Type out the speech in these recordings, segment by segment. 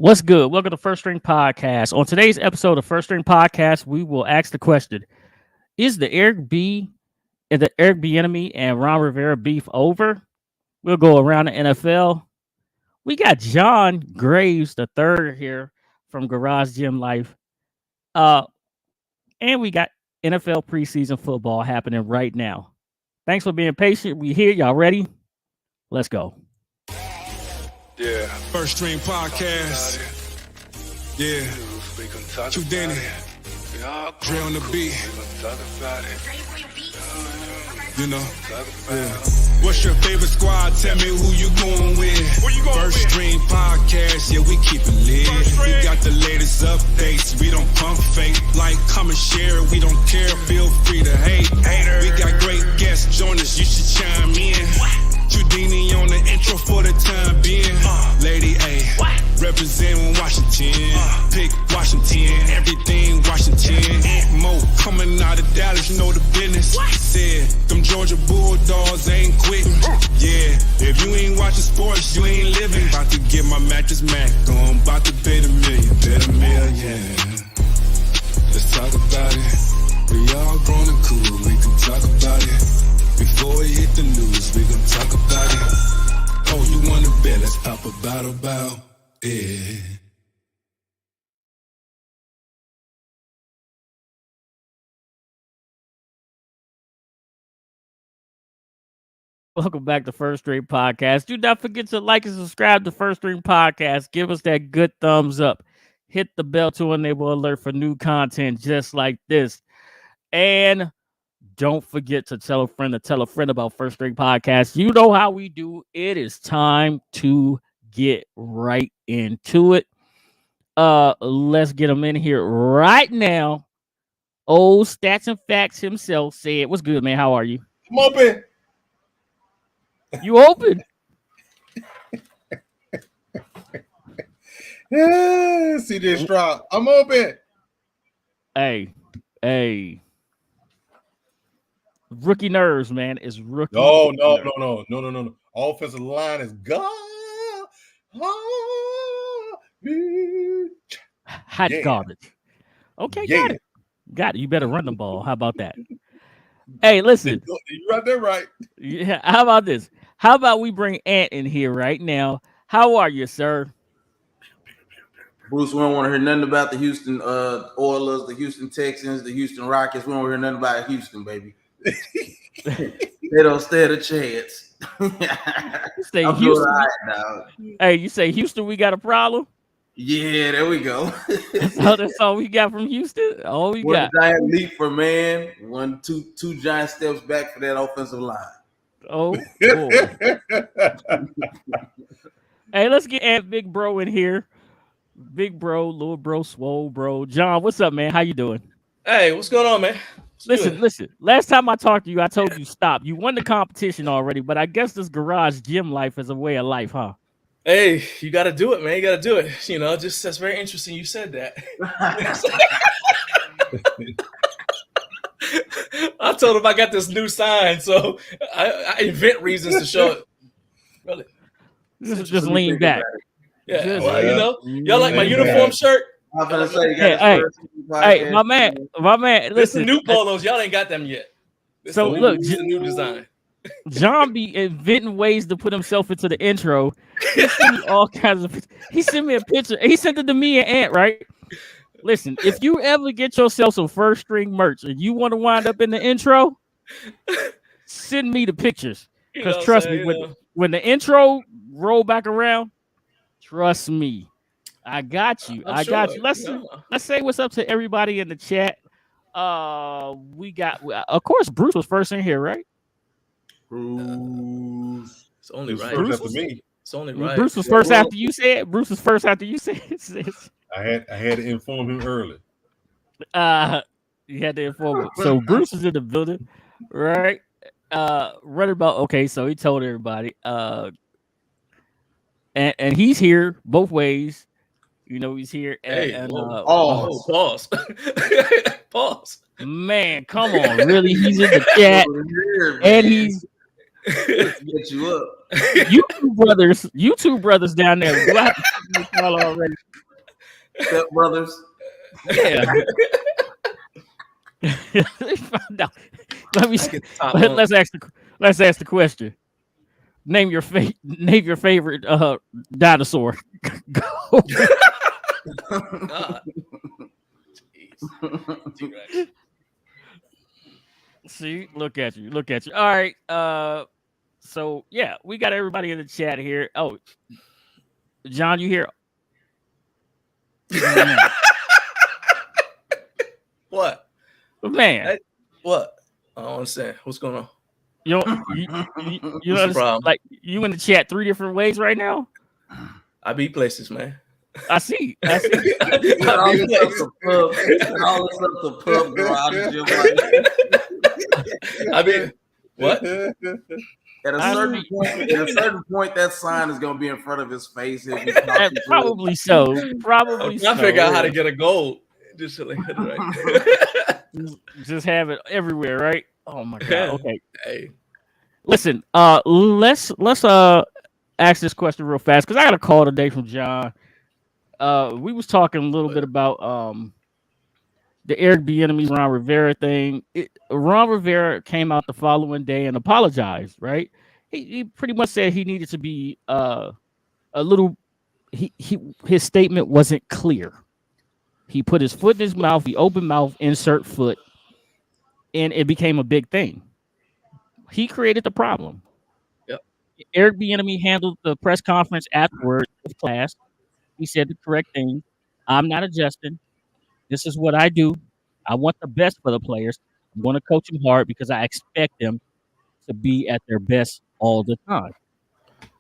What's good? Welcome to First String Podcast. On today's episode of First String Podcast, we will ask the question: is the Eric B. Enemy and Ron Rivera beef over? We'll go around the NFL. We got John Graves the third here from Garage Gym Life. And we got NFL preseason football happening right now. Thanks for being patient. We here. Y'all ready? Let's go. Yeah. First String Podcast. Yeah. True Danny. Dre on the beat. You know. Yeah. What's your favorite squad? Tell me who you going with. First String Podcast. Yeah, we keep it lit. We got the latest updates. We don't pump fake. Like, comment, share. We don't care. Feel free to hate. We got great guests. Join us. You should chime in. Trudini on the intro for the time being. Lady A, representing Washington. Pick Washington, everything Washington. Mo coming out of Dallas, you know the business. Said, them Georgia Bulldogs ain't quitting. Yeah, if you ain't watching sports, you ain't living. About to get my mattress Mac on, about to bet $1 million, bet $1 million. Let's talk about it. We all grown and cool, we can talk about it. Before we hit the news, we gon' talk about it. Oh, you wanna bet? Let's pop a bottle about it. Welcome back to First String Podcast. Do not forget to like and subscribe to First String Podcast. Give us that good thumbs up. Hit the bell to enable alert for new content just like this. And don't forget to tell a friend about First String Podcast. You know how we do. It is time to get right into it. Let's get him in here right now. Old Stats and Facts himself said, "What's good, man? How are you?" I'm open. You open? Yeah, CJ Stroud. I'm open. Hey. Rookie nerves, man. It's rookie. No. nerves. Offensive line is gone. Hot Yeah. garbage. Okay, Yeah. Got it. You better run the ball. How about that? Hey, listen. You right there, right? Yeah. How about this? How about we bring Ant in here right now? How are you, sir? Bruce, we don't want to hear nothing about the Houston Oilers, the Houston Texans, the Houston Rockets. We don't want to hear nothing about Houston, baby. They don't stand a chance. You say I'm Houston. doing all right, dog. Hey, you say Houston, we got a problem? Yeah, there we go. That's all we got from Houston? All we got. One giant leap for man, two giant steps back for that offensive line. Oh, boy. Hey, let's get Ant Big Bro in here. Big Bro, Little Bro, Swole Bro. John, what's up, man? How you doing? Hey, what's going on, man? Listen. Last time I talked to you, I told you stop. You won the competition already, but I guess this Garage Gym Life is a way of life, huh? Hey, you got to do it, man. You got to do it. You know, just that's very interesting. You said that. I told him I got this new sign, so I invent reasons to show it. Really? Just lean back. Yeah. Well, you know, y'all like my uniform shirt? I'm gonna say, you got Hey, my man. Listen, Listen, new polos. Y'all ain't got them yet. So, look, it's a new design. John be inventing ways to put himself into the intro. He sent me all kinds of. He sent me a picture. He sent it to me and Ant, right? Listen, if you ever get yourself some First String merch and you want to wind up in the intro, send me the pictures. Because trust me, when the intro roll back around, trust me, I got you. Got you. Let's say what's up to everybody in the chat. We got, of course, Bruce was first in here, right? Bruce. It's only right. Bruce after me. It's only right. Bruce was first after you said. Bruce was first after you said. I had to inform him early. You had to inform him. So Bruce is in the building, right? Right about okay. So he told everybody. And he's here both ways. You know he's here. Pause. Pause. Man, come on, really? He's in the chat, and he's get you up. You two brothers down there. Do I have to speak to y'all already? Step brothers. Yeah. Find out. Let me. Let's ask the question. Name your favorite dinosaur. Go. God. Jeez. T-Rex. See, look at you. All right. So yeah, we got everybody in the chat here. Oh, John, you here? What? Man. What? I don't understand. What's going on? You know, you What's the problem? like you in the chat 3 different ways right now. I be places, man. I see. All this up the pub garage. I mean, what? At a certain point, that sign is gonna be in front of his face. Probably so. Probably. I figure out how to get a gold. Just like right. Just have it everywhere, right? Oh my god. Okay. Hey. Listen, let's ask this question real fast because I got a call today from John. We was talking a little bit about the Eric Bieniemy, Ron Rivera thing. Ron Rivera came out the following day and apologized, right? He pretty much said he needed to be a little. His statement wasn't clear. He put his foot in his mouth. He opened mouth, insert foot, and it became a big thing. He created the problem. Yep. Eric Bieniemy handled the press conference afterwards with class. He said the correct thing. I'm not adjusting. This is what I do. I want the best for the players. I'm going to coach them hard because I expect them to be at their best all the time.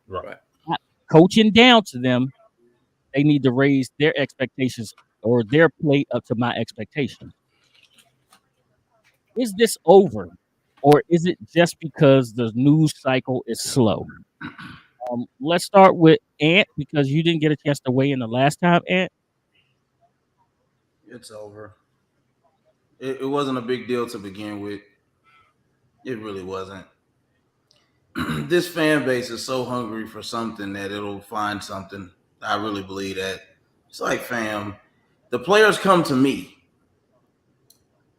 Right. Not coaching down to them, they need to raise their expectations or their play up to my expectations. Is this over? Or is it just because the news cycle is slow? Let's start with Ant because you didn't get a chance to weigh in the last time, Ant. It's over. It wasn't a big deal to begin with. It really wasn't. This fan base is so hungry for something that it'll find something. I really believe that. It's like, fam, the players come to me.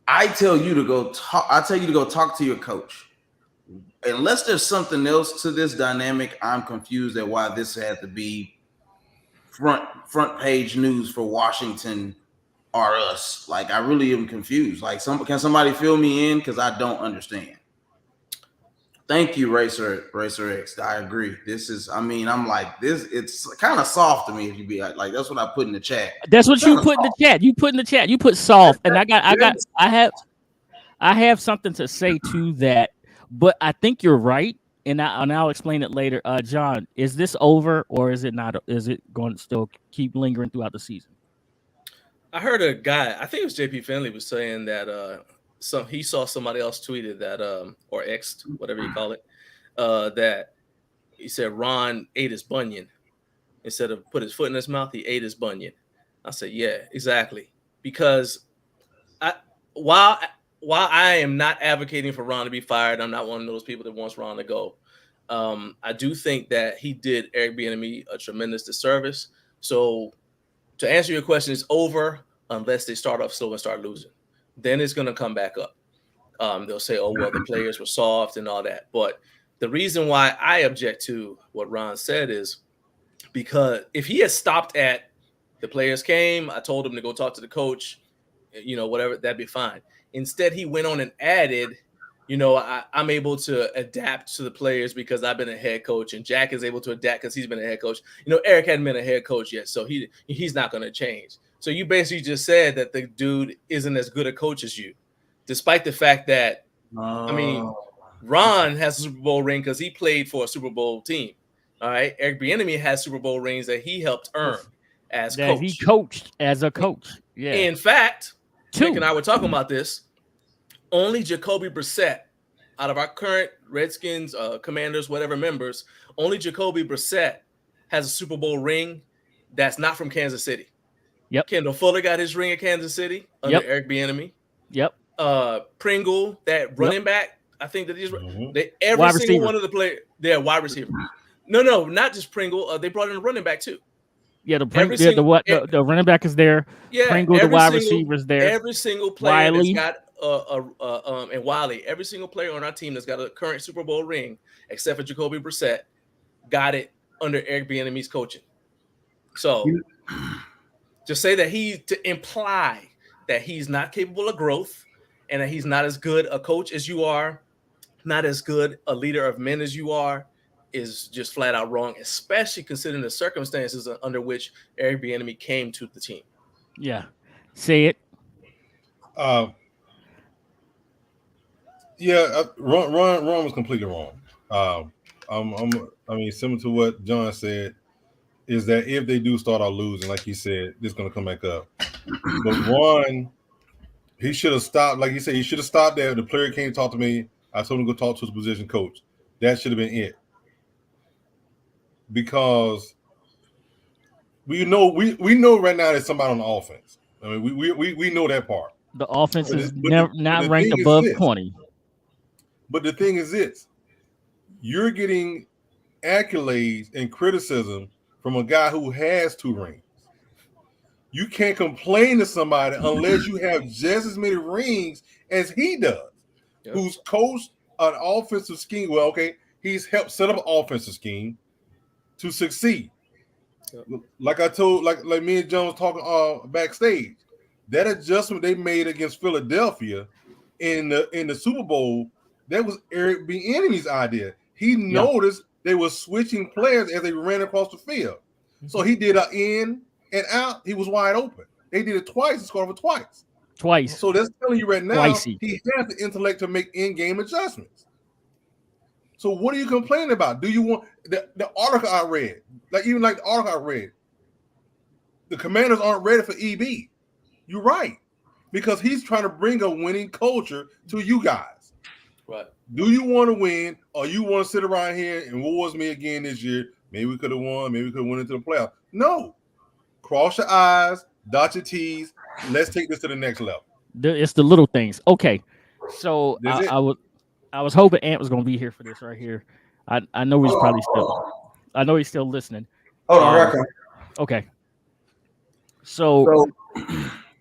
I tell you to go talk to your coach. Unless there's something else to this dynamic, I'm confused at why this had to be front page news for Washington or us. Like, I really am confused. Like, can somebody fill me in? Because I don't understand. Thank you, Racer X. I agree. I'm like, this. It's kind of soft to me. If you be like, that's what I put in the chat. That's what you put in the chat. You put in the chat. You put soft, and I have something to say to that. But I think you're right, and I'll explain it later. John, is this over or is it not? Is it going to still keep lingering throughout the season? I heard a guy, I think it was JP Finley, was saying that he saw somebody else tweeted that or X'd, whatever you call it, that he said Ron ate his bunion. Instead of put his foot in his mouth, he ate his bunion. I said, yeah, exactly. Because while I am not advocating for Ron to be fired, I'm not one of those people that wants Ron to go. I do think that he did Eric Bieniemy a tremendous disservice. So to answer your question, it's over unless they start off slow and start losing. Then it's going to come back up. They'll say, oh, well, the players were soft and all that. But the reason why I object to what Ron said is because if he had stopped at the players came, I told him to go talk to the coach, whatever, that'd be fine. Instead, he went on and added, I'm able to adapt to the players because I've been a head coach, and Jack is able to adapt because he's been a head coach. Eric hadn't been a head coach yet, so he's not going to change. So you basically just said that the dude isn't as good a coach as you, despite the fact that, Ron has a Super Bowl ring because he played for a Super Bowl team. All right, Eric Bieniemy has Super Bowl rings that he helped earn as coach. He coached as a coach. Yeah. In fact, Nick and I were talking about this. Only Jacoby Brissett, out of our current Redskins, Commanders, whatever members, only Jacoby Brissett has a Super Bowl ring that's not from Kansas City. Yep. Kendall Fuller got his ring at Kansas City under Eric Bieniemy. Yep. Pringle, that running back, I think that these Mhm. every Wide single receiver. one of the players, they're wide receiver. No, not just Pringle. They brought in a running back too. Yeah, the Every the single, what the running back is there. yeah, Pringle, the wide receiver's there. every single player Wiley. that's got and Wiley, every single player on our team that's got a current Super Bowl ring, except for Jacoby Brissett, got it under Eric Bieniemy's coaching. So to say that to imply that he's not capable of growth and that he's not as good a coach as you are, not as good a leader of men as you are, is just flat out wrong, especially considering the circumstances under which Eric Bieniemy came to the team. Yeah, say it. Ron was completely wrong. I mean, similar to what John said, is that if they do start out losing, like he said, it's going to come back up. But Ron, he should have stopped. Like he said, he should have stopped there. The player came to talk to me. I told him to go talk to his position coach. That should have been it. Because we know right now there's somebody on the offense. I mean, we know that part. The offense is but not the ranked thing is above this. 20. But the thing is this: you're getting accolades and criticism from a guy who has 2 rings. You can't complain to somebody unless you have just as many rings as he does, who's coached an offensive scheme. Well, okay, he's helped set up an offensive scheme to succeed. Like I told, like me and John was talking backstage, that adjustment they made against Philadelphia in the Super Bowl, that was Eric Bieniemy's idea. He noticed they were switching players as they ran across the field. So he did an in and out. He was wide open. They did it twice and scored for twice. So that's telling you right now, he has the intellect to make in-game adjustments. So what are you complaining about? Do you want the article I read? Like the article I read, the Commanders aren't ready for EB. You're right, because he's trying to bring a winning culture to you guys. Right. Do you want to win, or you want to sit around here and woe is me again this year? Maybe we could have won. Maybe we could have went into the playoffs. No. Cross your I's, dot your T's. Let's take this to the next level. It's the little things. Okay. So I was hoping Ant was going to be here for this right here. I know he's probably still. I know he's still listening. Hold on, okay. So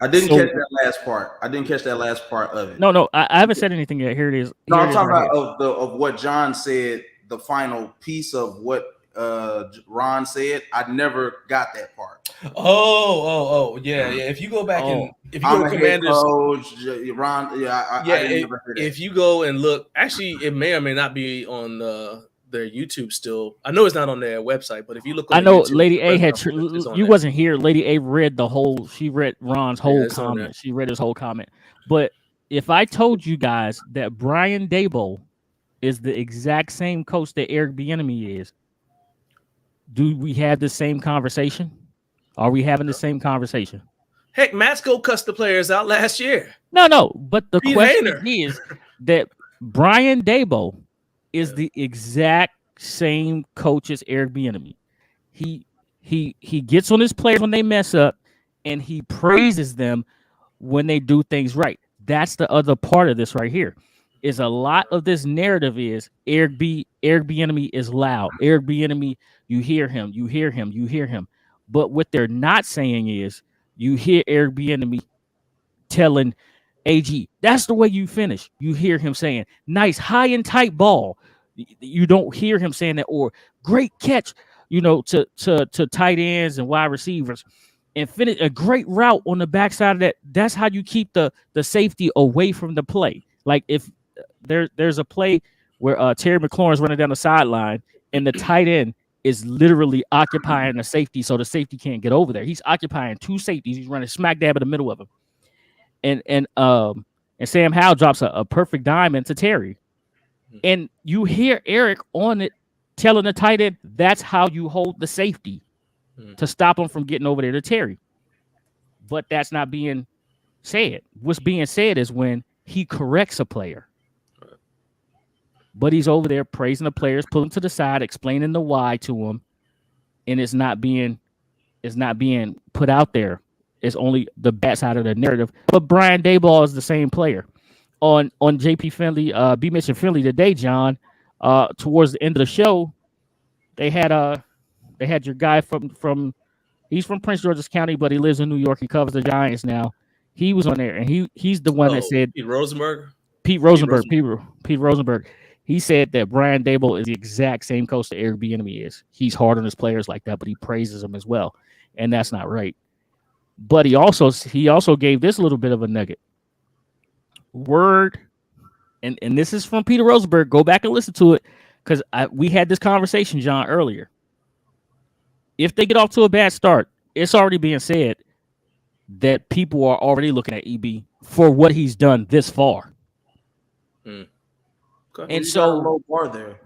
I didn't catch that last part. I didn't catch that last part of it. No, I haven't said anything yet. Here it is. No, I'm talking about of what John said. The final piece of what Ron said. I never got that part. Yeah. If you go back and if you go to Commanders, coach, Ron, I didn't never hear that. If you go and look, actually, it may or may not be on their YouTube still. I know it's not on their website, but if you look, on I know YouTube, Lady A had. You wasn't here. Lady A read the whole. She read Ron's whole comment. She read his whole comment. But if I told you guys that Brian Daboll is the exact same coach that Eric Bieniemy is, do we have the same conversation? Are we having the same conversation? Heck, Matsko cussed the players out last year. No. But the Pete question Hainer. is that Brian Daboll is the exact same coach as Eric Bieniemy. He gets on his players when they mess up, and he praises them when they do things right. That's the other part of this right here. Is a lot of this narrative is Eric Bieniemy is loud. Eric Bieniemy, you hear him. But what they're not saying is you hear Eric Bieniemy telling AG, that's the way you finish. You hear him saying, nice, high and tight ball. You don't hear him saying that, or great catch, to tight ends and wide receivers, and finish a great route on the backside of that. That's how you keep the safety away from the play. Like if there's a play where Terry McLaurin's running down the sideline and the tight end is literally occupying the safety, so the safety can't get over there. He's occupying 2 safeties. He's running smack dab in the middle of them. And Sam Howell drops a perfect diamond to Terry. And you hear Eric on it telling the tight end, that's how you hold the safety to stop him from getting over there to Terry. But that's not being said. What's being said is when he corrects a player. But he's over there praising the players, pulling to the side, explaining the why to him, and it's not being put out there. It's only the bad side of the narrative. But Brian Daboll is the same player. on JP Finley, B Mission Finley today, John. Towards the end of the show, they had your guy from he's from Prince George's County, but he lives in New York. He covers the Giants now. He was on there, and he's the one that said Pete Rosenberg. Pete Rosenberg. He said that Brian Daboll is the exact same coach that Eric Bieniemy is. He's hard on his players like that, but he praises them as well, and that's not right. But he also gave this little bit of a nugget. Word, and this is from Peter Rosenberg. Go back and listen to it because we had this conversation, John, earlier. If they get off to a bad start, it's already being said that people are already looking at EB for what he's done this far. Okay. And so, low bar there.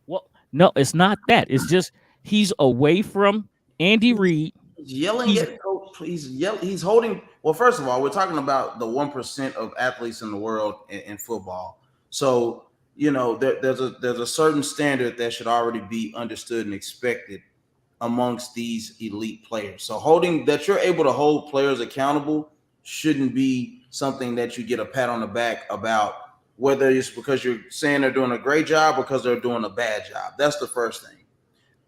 Well, no, it's not that. It's just he's away from Andy Reid. He's yelling at coach. He's holding. Well, first of all, we're talking about the 1% of athletes in the world in football. So there's a certain standard that should already be understood and expected amongst these elite players. So that you're able to hold players accountable shouldn't be something that you get a pat on the back about, whether it's because you're saying they're doing a great job or because they're doing a bad job. That's the first thing.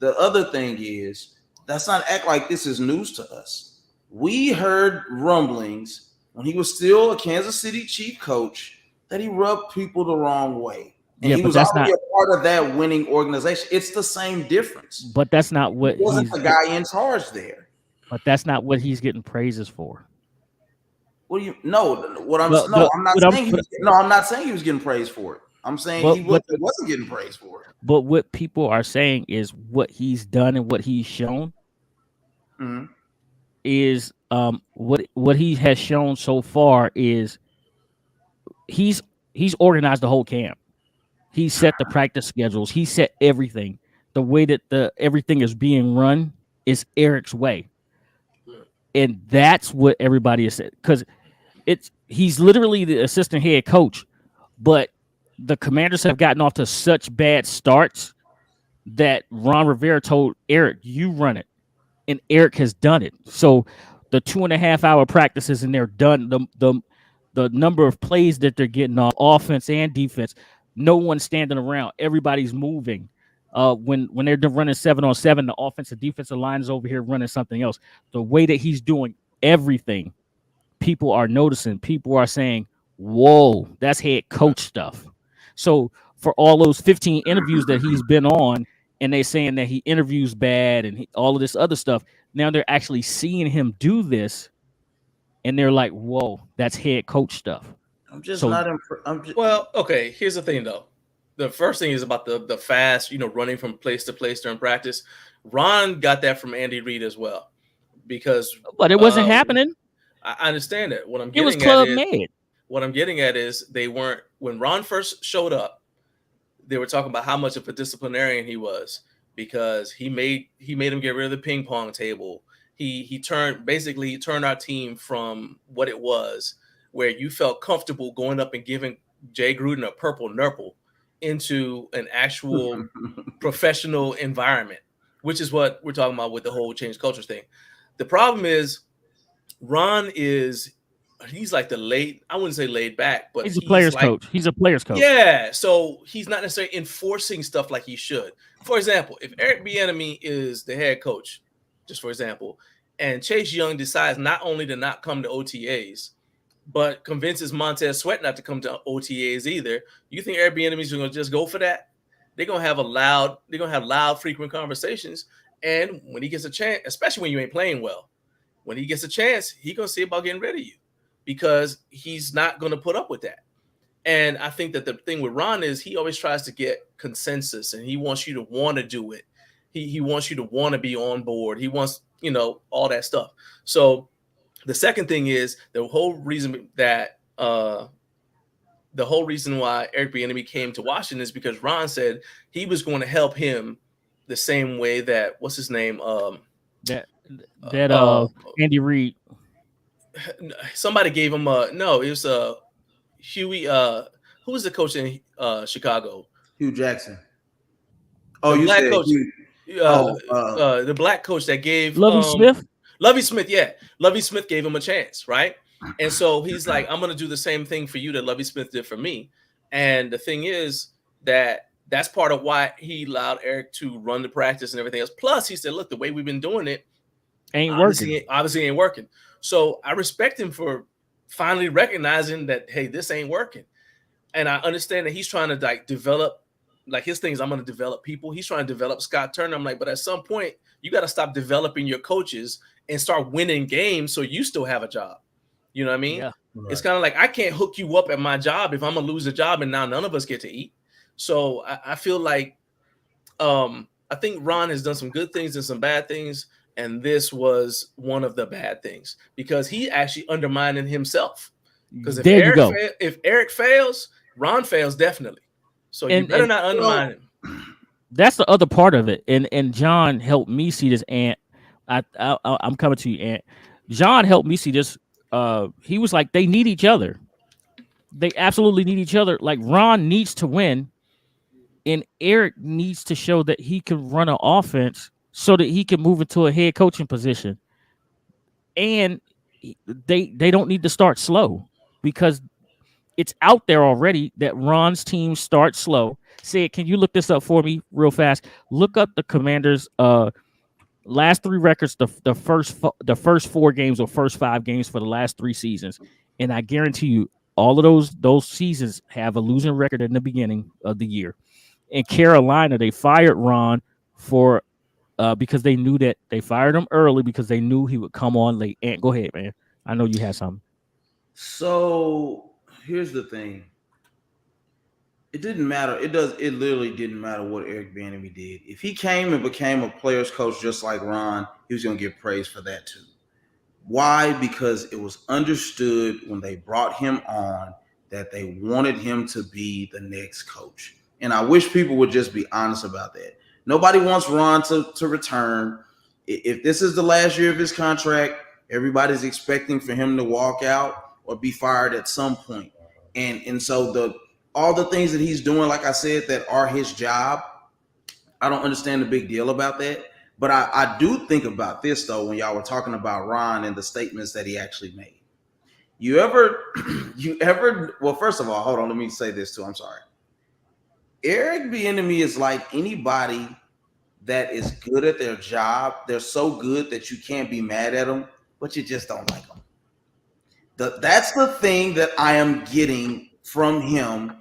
The other thing is, let's not act like this is news to us. We heard rumblings when he was still a Kansas City Chief coach that he rubbed people the wrong way. And he was already a part of that winning organization. It's the same difference. But that's not what he wasn't the guy in charge there. But that's not what he's getting praises for. What do you I'm not saying he was getting praised for it. I'm saying he wasn't getting praised for it. But what people are saying is what he's done and what he's shown is what he has shown so far is he's organized the whole camp. He set the practice schedules. He set everything. The way that everything is being run is Eric's way. And that's what everybody has said. Because he's literally the assistant head coach, but the Commanders have gotten off to such bad starts that Ron Rivera told Eric, you run it. And Eric has done it. So the 2.5-hour practices and they're done. The number of plays that they're getting off offense and defense, no one's standing around. Everybody's moving. When they're running 7-on-7, the offensive defensive line is over here running something else. The way that he's doing everything, people are noticing. People are saying, whoa, that's head coach stuff. So for all those 15 interviews that he's been on, and they're saying that he interviews bad and all of this other stuff, now they're actually seeing him do this, and they're like, whoa, that's head coach stuff. I'm just not impressed. Well, okay, here's the thing, though. The first thing is about the fast, running from place to place during practice. Ron got that from Andy Reid as well, but it wasn't happening. I understand that. What I'm getting at is they weren't, when Ron first showed up, they were talking about how much of a disciplinarian he was because he made him get rid of the ping pong table. He turned our team from what it was, where you felt comfortable going up and giving Jay Gruden a purple nurple, into an actual professional environment, which is what we're talking about with the whole change culture thing. The problem is Ron he's like I wouldn't say laid back, but he's a player's coach. He's a player's coach. Yeah. So he's not necessarily enforcing stuff like he should. For example, if Eric Bieniemy is the head coach, just for example, and Chase Young decides not only to not come to OTAs, but convinces Montez Sweat not to come to OTAs either, you think Eric Bieniemy is going to just go for that? They're going to have loud, frequent conversations. And when he gets a chance, especially when you ain't playing well, when he gets a chance, he's going to see about getting rid of you because he's not going to put up with that. And I think that the thing with Ron is he always tries to get consensus and he wants you to want to do it. He wants you to want to be on board. He wants, all that stuff. So the second thing is the whole reason why Eric Bieniemy came to Washington is because Ron said he was going to help him the same way that what's his name Andy Reid. Somebody gave him it was Huey. Who was the coach in Chicago? Hugh Jackson. Oh, you black said coach. Hugh. The black coach that gave Lovie Smith. Lovie Smith, yeah. Lovie Smith gave him a chance, right? And so he's like, I'm going to do the same thing for you that Lovie Smith did for me. And the thing is that that's part of why he allowed Eric to run the practice and everything else. Plus, he said, look, the way we've been doing it obviously ain't working. So I respect him for finally recognizing that, hey, this ain't working. And I understand that he's trying to like develop, like his thing is, I'm going to develop people. He's trying to develop Scott Turner. I'm like, but at some point, you got to stop developing your coaches and start winning games so you still have a job. You know what I mean? Yeah. Right. It's kind of like I can't hook you up at my job if I'm going to lose a job and now none of us get to eat. So I feel like I think Ron has done some good things and some bad things. And this was one of the bad things because he actually undermined himself. Because if Eric fails, Ron fails definitely. So you better not undermine him. That's the other part of it. And John helped me see this, Ant. I'm coming to you, Ant. John helped me see this. He was like, they need each other. They absolutely need each other. Like Ron needs to win, and Eric needs to show that he can run an offense so that he can move into a head coaching position. And they don't need to start slow because it's out there already that Ron's team starts slow. Can you look this up for me real fast? Look up the Commanders' last 3 records, the first 4 games or first 5 games for the last 3 seasons, and I guarantee you, all of those seasons have a losing record in the beginning of the year. In Carolina, they fired Ron for because they knew that they fired him early because they knew he would come on late. And go ahead, man. I know you had something. So here's the thing. It didn't matter. It literally didn't matter what Eric Bieniemy did. If he came and became a player's coach just like Ron, he was going to get praise for that too. Why? Because it was understood when they brought him on that they wanted him to be the next coach. And I wish people would just be honest about that. Nobody wants Ron to return. If this is the last year of his contract, everybody's expecting for him to walk out or be fired at some point. And so all the things that he's doing, like I said, that are his job, I don't understand the big deal about that. But I do think about this, though, when y'all were talking about Ron and the statements that he actually made. Well, first of all, hold on, let me say this too. I'm sorry. Eric Bieniemy is like anybody that is good at their job. They're so good that you can't be mad at them, but you just don't like them. That's the thing that I am getting from him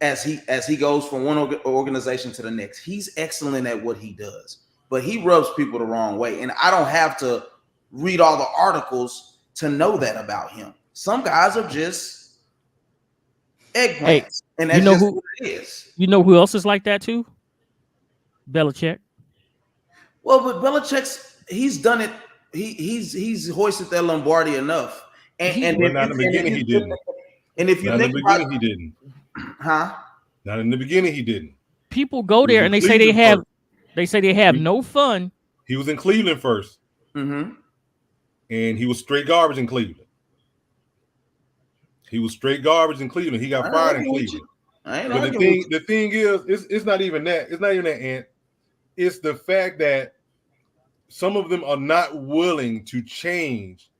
as he goes from one organization to the next. He's excellent at what he does, but he rubs people the wrong way. And I don't have to read all the articles to know that about him. Some guys are just eggplants. Hey, and that's just what it is. You know who else is like that too? Belichick. Well, but Belichick's he's done it. He's hoisted that Lombardi enough. And not in the beginning he didn't. And if you think about it, he didn't. Huh? Not in the beginning he didn't. People go there and they say they have no fun. He was in Cleveland first. Mm-hmm. And he was straight garbage in Cleveland. He got fired in Cleveland. But the thing is, it's not even that. It's not even that, Ant. It's the fact that some of them are not willing to change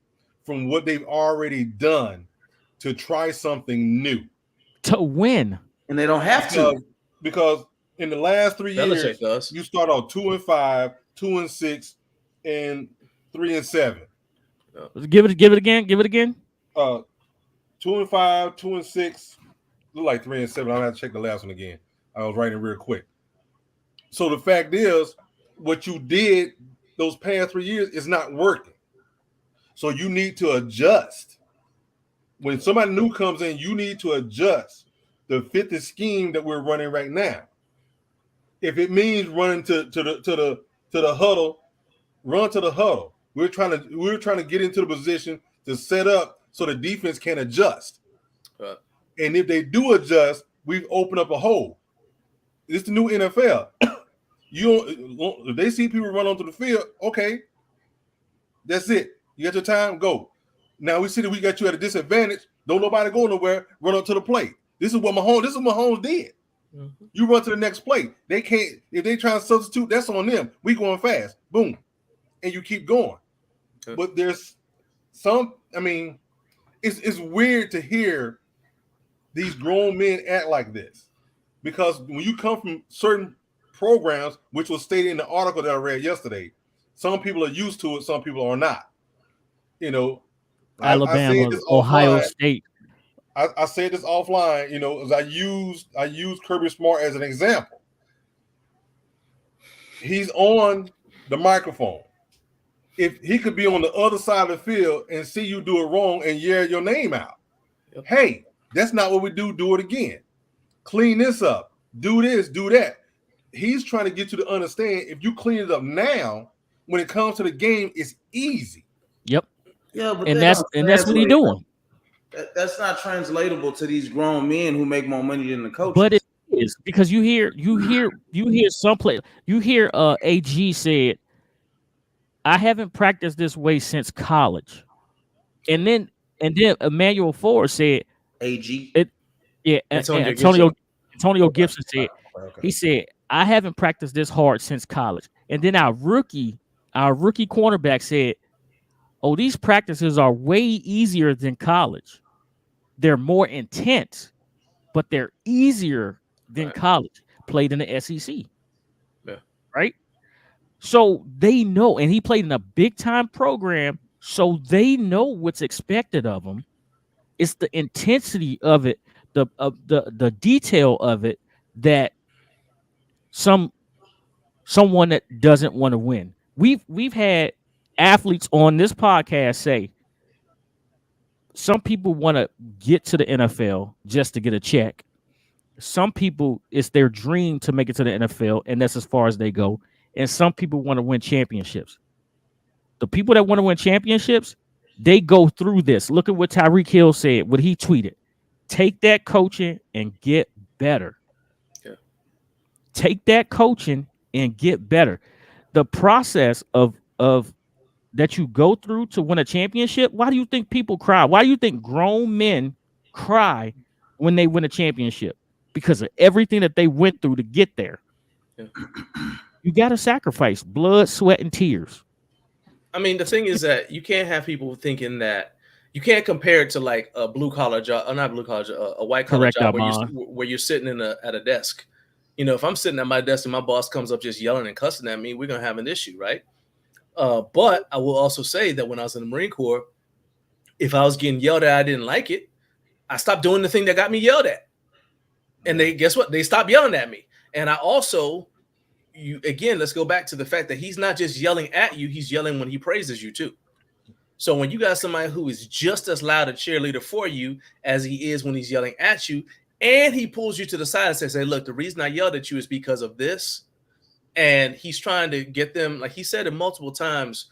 from what they've already done to try something new. To win. And they don't have to. Because in the last 3 years, you start out 2-5, 2-6, and 3-7. Give it again. 2-5, 2-6. Look like 3-7. I'll have to check the last one again. I was writing real quick. So the fact is, what you did those past 3 years is not working. So you need to adjust. When somebody new comes in, you need to adjust to fit the scheme that we're running right now. If it means running to the huddle, run to the huddle. We're trying to get into the position to set up so the defense can adjust. And if they do adjust, we've opened up a hole. It's the new NFL. If they see people run onto the field, okay, that's it. You got your time, go. Now we see that we got you at a disadvantage. Don't nobody go nowhere. Run up to the plate. This is what Mahomes did. Mm-hmm. You run to the next play. They can't. If they try to substitute, that's on them. We going fast. Boom, and you keep going. Okay. But there's some. I mean, it's weird to hear these grown men act like this, because when you come from certain programs, which was stated in the article that I read yesterday, some people are used to it, some people are not. You know, Alabama, I said this Ohio offline. State. I said this offline. You know, as I used Kirby Smart as an example. He's on the microphone. If he could be on the other side of the field and see you do it wrong and yell your name out, Yep. Hey, that's not what we do. Do it again. Clean this up. Do this. Do that. He's trying to get you to understand, if you clean it up now, when it comes to the game, it's easy. Yep. Yeah, but And that's what he's doing. That's not translatable to these grown men who make more money than the coaches. But it is, because you hear some play. You hear AG said, I haven't practiced this way since college. And then Emmanuel Ford said, AG. Antonio Gibson said, Okay. he said, I haven't practiced this hard since college. And then our rookie cornerback said, oh, these practices are way easier than college. They're more intense, but they're easier than college. Played in the SEC. Yeah. Right? So they know, and he played in a big-time program, so they know what's expected of them. It's the intensity of it, the detail of it, that someone that doesn't want to win. We've had athletes on this podcast say some people want to get to the NFL just to get a check. Some people, it's their dream to make it to the NFL, and that's as far as they go. And some people want to win championships. The people that want to win championships, they go through this. Look at what Tyreek Hill said, what he tweeted. Take that coaching and get better. Yeah. Take that coaching and get better. The process of that you go through to win a championship, why do you think people cry? Why do you think grown men cry when they win a championship? Because of everything that they went through to get there. Yeah. You got to sacrifice blood, sweat, and tears. I mean, the thing is that you can't have people thinking that you can't compare it to like a blue collar job, or not blue collar job, a white collar job where you're sitting at a desk. You know, if I'm sitting at my desk and my boss comes up just yelling and cussing at me, we're gonna have an issue, right? But I will also say that when I was in the Marine Corps, if I was getting yelled at, I didn't like it, I stopped doing the thing that got me yelled at. And guess what? They stopped yelling at me. And I also, let's go back to the fact that he's not just yelling at you, he's yelling when he praises you too. So when you got somebody who is just as loud a cheerleader for you as he is when he's yelling at you, and he pulls you to the side and says, hey, look, the reason I yelled at you is because of this. And he's trying to get them, like he said it multiple times.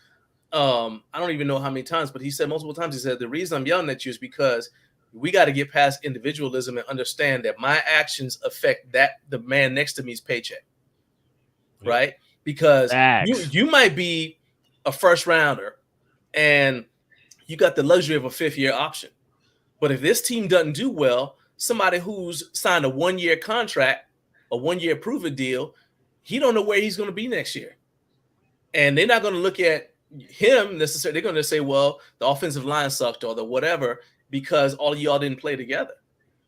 I don't even know how many times, but he said multiple times, he said, the reason I'm yelling at you is because we got to get past individualism and understand that my actions affect the man next to me's paycheck. Yeah. Right? Because you might be a first rounder and you got the luxury of a 5th-year option. But if this team doesn't do well, somebody who's signed a 1-year contract, a 1-year prove-it deal, he don't know where he's going to be next year. And they're not going to look at him necessarily. They're going to say, well, the offensive line sucked or the whatever, because all of y'all didn't play together.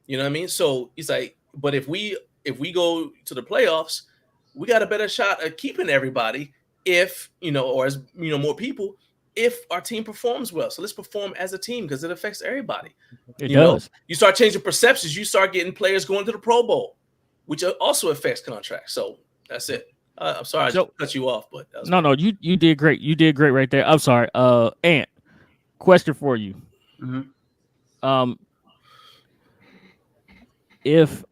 You know what I mean? So he's like, but if we go to the playoffs, we got a better shot at keeping everybody if, or as, more people, if our team performs well. So let's perform as a team because it affects everybody. It does. You start changing perceptions. You start getting players going to the Pro Bowl, which also affects contracts. So that's it. I'm sorry I just cut you off, but no, you did great. You did great right there. I'm sorry. Ant, question for you. Mm-hmm. If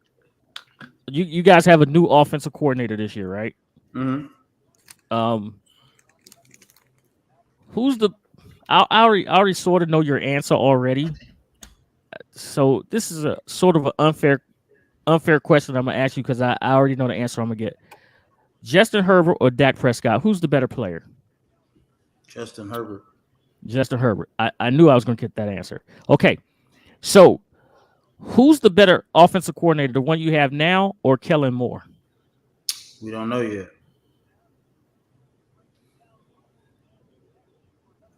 you guys have a new offensive coordinator this year, right? Mm-hmm. Who's the? I already sort of know your answer already. So this is a sort of an unfair question I'm gonna ask you because I already know the answer I'm gonna get. Justin Herbert or Dak Prescott? Who's the better player? Justin Herbert. Justin Herbert. I knew I was gonna get that answer. Okay, so who's the better offensive coordinator? The one you have now or Kellen Moore? We don't know yet.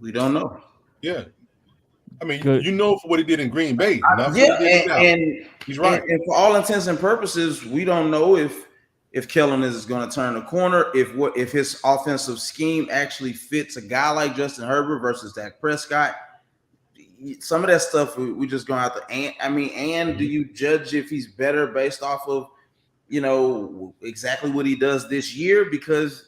We don't know. Yeah. I mean, Good. you know for what he did in Green Bay. Not for Yeah, what he did in Dallas. and He's right. And for all intents and purposes, we don't know if Kellen is going to turn the corner, if his offensive scheme actually fits a guy like Justin Herbert versus Dak Prescott. Some of that stuff we just gonna have to. And do you judge if he's better based off of exactly what he does this year? Because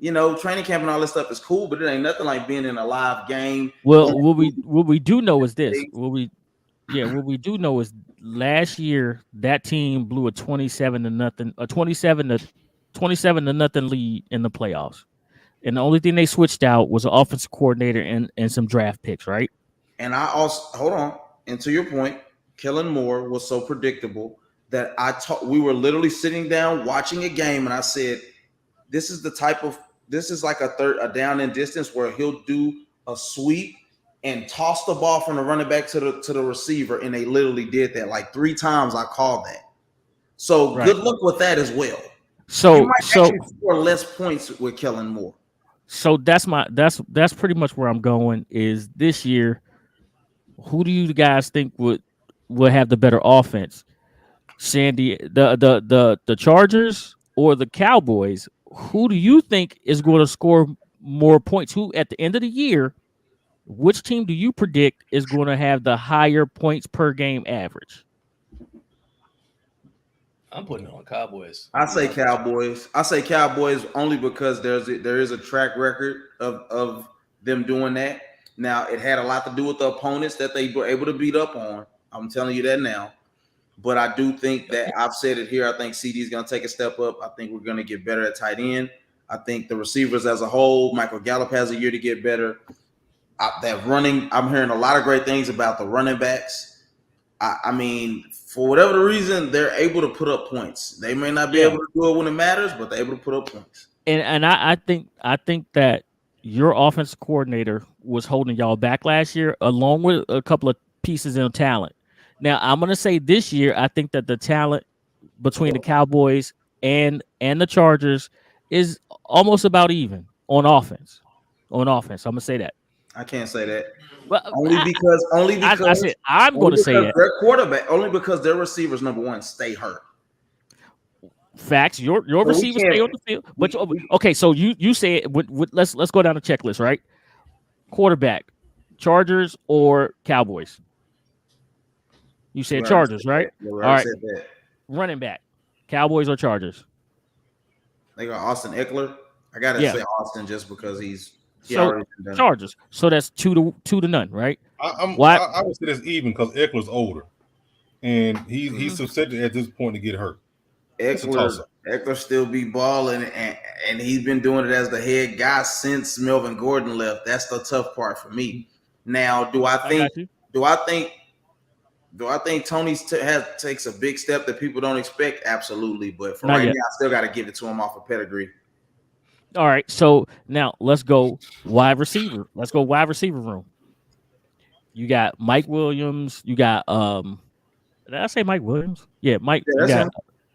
training camp and all this stuff is cool, but it ain't nothing like being in a live game. Well, what we do know is this. What we do know is last year that team blew a 27 to nothing lead in the playoffs. And the only thing they switched out was an offensive coordinator and some draft picks, right? And I also hold on. And to your point, Kellen Moore was so predictable that we were literally sitting down watching a game, and I said, this is like a down and distance where he'll do a sweep and toss the ball from the running back to the receiver, and they literally did that like 3 times. I called that. So Good luck with that as well. So you might actually score less points with Kellen Moore. So that's pretty much where I'm going. Is this year, who do you guys think would have the better offense? Sandy, the Chargers or the Cowboys? Who do you think is going to score more points? Who at the end of the year? Which team do you predict is going to have the higher points per game average? I'm putting it on Cowboys. I say Cowboys. I say Cowboys only because there is a track record of them doing that. Now, it had a lot to do with the opponents that they were able to beat up on. I'm telling you that now. But I do think that I've said it here. I think CD is going to take a step up. I think we're going to get better at tight end. I think the receivers as a whole, Michael Gallup has a year to get better. That running, I'm hearing a lot of great things about the running backs. I mean, for whatever the reason, they're able to put up points. They may not be able to do it when it matters, but they're able to put up points. And I think that your offensive coordinator was holding y'all back last year, along with a couple of pieces in talent. Now, I'm going to say this year, I think that the talent between the Cowboys and the Chargers is almost about even on offense. I'm going to say that. I can't say that. Well, only because I said I'm going to say that. Their quarterback, only because their receivers, number one, stay hurt. Facts. Your receivers stay on the field. But okay, so you say let's go down the checklist, right? Quarterback, Chargers or Cowboys? You said Chargers, right? All right. Running back, Cowboys or Chargers? They got Austin Eckler. I gotta say Austin just because he's Chargers. So that's 2-0, right? I would say that's even because Eckler's older, and he's susceptible at this point to get hurt. Eckler still be balling, and he's been doing it as the head guy since Melvin Gordon left. That's the tough part for me. Now, do I think Tony takes a big step that people don't expect? Absolutely, but for now, I still got to give it to him off of pedigree. All right, so now let's go wide receiver. Let's go wide receiver room. You got Mike Williams. You got did I say Mike Williams? Yeah, Mike.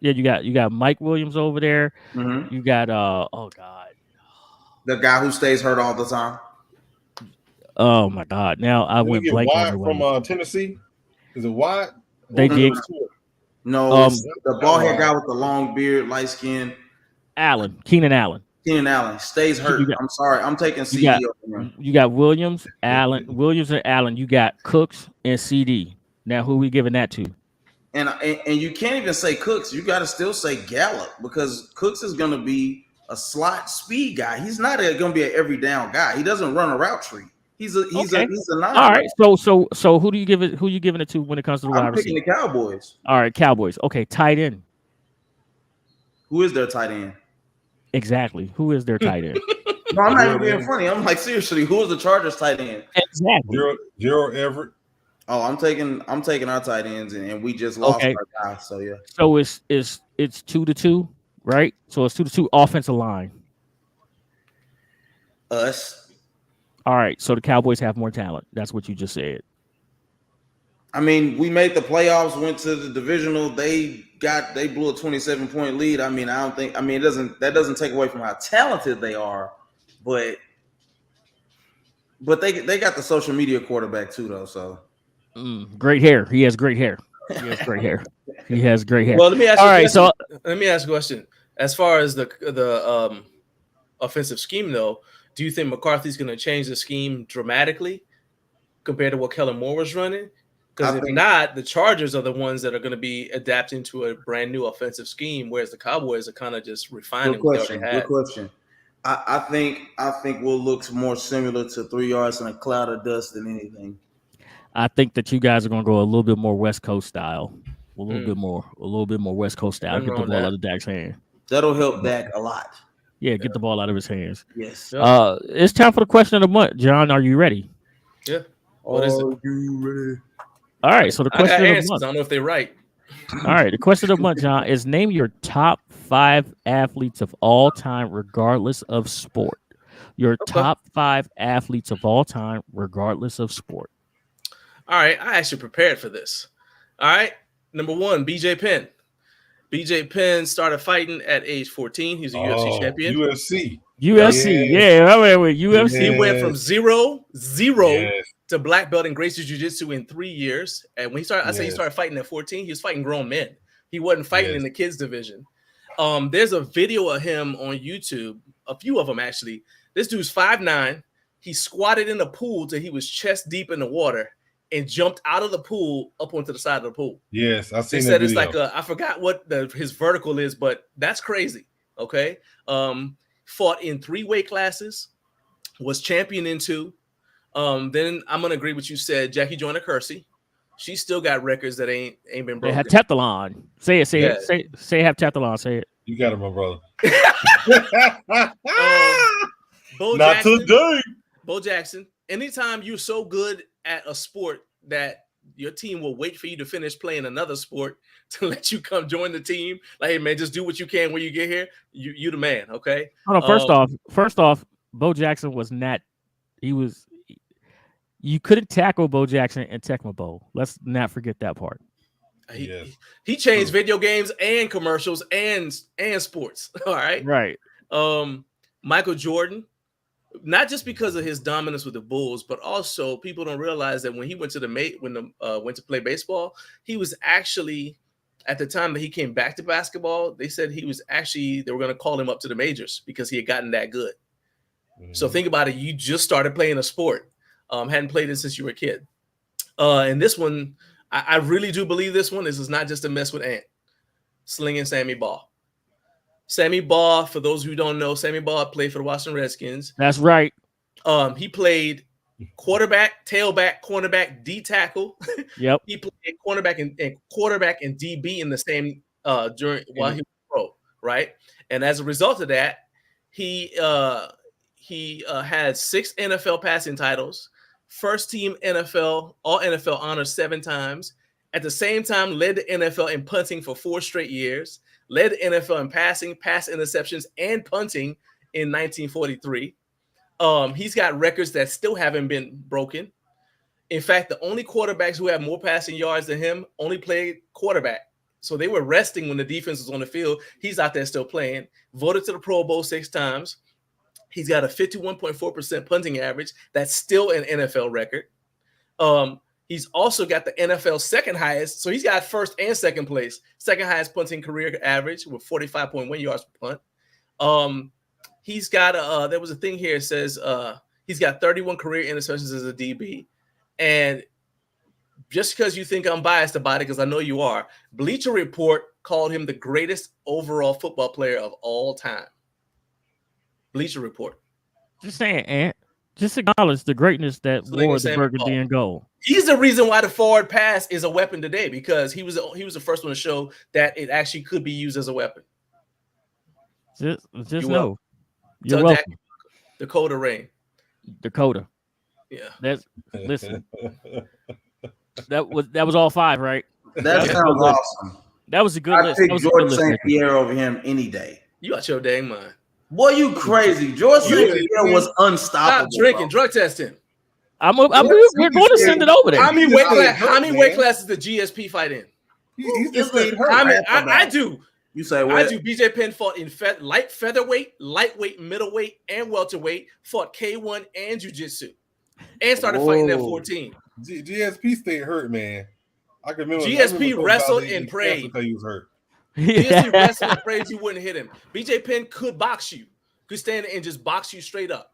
You got Mike Williams over there. Mm-hmm. You got the guy who stays hurt all the time. Oh my God! Now I went blank from Tennessee. Is it Wyatt? They did. No, the bald head guy with the long beard, light skin. Keenan Allen. Keenan Allen stays hurt. I'm sorry. I'm taking CD over him. You got Williams and Allen. You got Cooks and CD. Now, who are we giving that to? And you can't even say Cooks. You got to still say Gallup because Cooks is going to be a slot speed guy. He's not going to be an every down guy. He doesn't run a route tree. He's a nine. All right. So who do you give it? Who you giving it to when it comes to the wide receiver? I'm picking the Cowboys. All right, Cowboys. Okay, tight end. Who is their tight end? Exactly. Who is their tight end? No, I'm not even being funny. I'm like, seriously, who is the Chargers tight end? Exactly. Gerald Everett. Oh, I'm taking our tight ends, and we just lost our guy. So yeah. So it's 2-2, right? So it's 2-2 offensive line. Us. All right. So the Cowboys have more talent. That's what you just said. I mean, we made the playoffs, went to the divisional. They blew a 27-point lead. I mean, that doesn't take away from how talented they are, but But they got the social media quarterback too, though. So great hair. He has great hair. He has great hair. He has great hair. Well, let me ask you All a right, question. so Let me ask you a question. As far as the offensive scheme, though, do you think McCarthy's going to change the scheme dramatically compared to what Kellen Moore was running? Because if not, the Chargers are the ones that are going to be adapting to a brand new offensive scheme, whereas the Cowboys are kind of just refining what they already had. Good question. I think we'll look more similar to 3 yards in a cloud of dust than anything. I think that you guys are going to go a little bit more West Coast style, a little bit more West Coast style. Get the ball out of Dak's hand. That'll help Dak a lot. Yeah, get the ball out of his hands. Yes. It's time for the question of the month. John, are you ready? Yeah. What is it? Are you ready? All right. So the question of the month. I don't know if they're right. All right. The question of the month, John, is name your top 5 athletes of all time, regardless of sport. Your top 5 athletes of all time, regardless of sport. All right. I actually prepared for this. All right. Number 1, BJ Penn. BJ Penn started fighting at age 14. He's a UFC champion. UFC. Yeah. I mean, with UFC. He went from zero to black belt in Gracie Jiu-Jitsu in 3 years. And when he started, I say he started fighting at 14. He was fighting grown men. He wasn't fighting in the kids division. There's a video of him on YouTube, a few of them actually. This dude's 5'9". He squatted in the pool till he was chest deep in the water and jumped out of the pool up onto the side of the pool. Yes, I seen that. They said it's like I forgot what his vertical is, but that's crazy. Okay. Fought in 3 weight classes, was champion in 2. Then I'm gonna agree with you said Jackie Joyner-Kersee. She still got records that ain't been broken. Heptathlon. Say it. Say heptathlon. Say it. You got it, my brother. Not today. Bo Jackson. Anytime you're so good at a sport that your team will wait for you to finish playing another sport to let you come join the team. Like, hey man, just do what you can when you get here. You the man, okay? Hold on. First off, Bo Jackson was not. You couldn't tackle Bo Jackson in Tecmo Bowl. Let's not forget that part. He changed video games and commercials and sports. All right. Right. Michael Jordan. Not just because of his dominance with the Bulls, but also people don't realize that when he went to went to play baseball, he was actually, at the time that he came back to basketball, they said they were going to call him up to the majors because he had gotten that good. Mm-hmm. So think about it. You just started playing a sport, hadn't played it since you were a kid. And this one, I really do believe this is not just a mess with Ant. Slinging Sammy Baugh. Sammy Baugh, for those who don't know, Sammy Baugh played for the Washington Redskins. That's right. He played quarterback, tailback, cornerback, D tackle. Yep. He played quarterback and DB in the same while he was pro, right? And as a result of that, he had 6 NFL passing titles, first team NFL, all NFL honors 7 times. At the same time, led the NFL in punting for 4 straight years. Led the NFL in passing, pass interceptions, and punting in 1943. He's got records that still haven't been broken. In fact, the only quarterbacks who have more passing yards than him only played quarterback. So they were resting when the defense was on the field. He's out there still playing. Voted to the Pro Bowl 6 times. He's got a 51.4% punting average. That's still an NFL record. He's also got the NFL second highest. So he's got first and second place, second highest punting career average with 45.1 yards per punt. He's got there was a thing here. It says he's got 31 career interceptions as a DB. And just because you think I'm biased about it, because I know you are, Bleacher Report called him the greatest overall football player of all time. Bleacher Report. Just saying, Ant. Just acknowledge the greatness that wore the burgundy and gold. He's the reason why the forward pass is a weapon today, because he was the first one to show that it actually could be used as a weapon. Just know. You're welcome. Dakota Rain. Dakota. Yeah. Listen. That was all 5, right? That sounds awesome. That was a good list. I'd pick George St. Pierre over him any day. You out your dang mind. Boy, you crazy. George St. Pierre was unstoppable. Stop drinking, drug testing. We're going to send it over there. How many weight classes the GSP fight in? He's just stayed hurt. I do. You say what? I do. BJ Penn fought in light featherweight, lightweight, middleweight, and welterweight. Fought K1 and jiu-jitsu. and started fighting at 14. GSP stayed hurt, man. I can remember. GSP wrestled and prayed because he was hurt. GSP wrestled and prayed you wouldn't hit him. BJ Penn could box you, could stand and just box you straight up.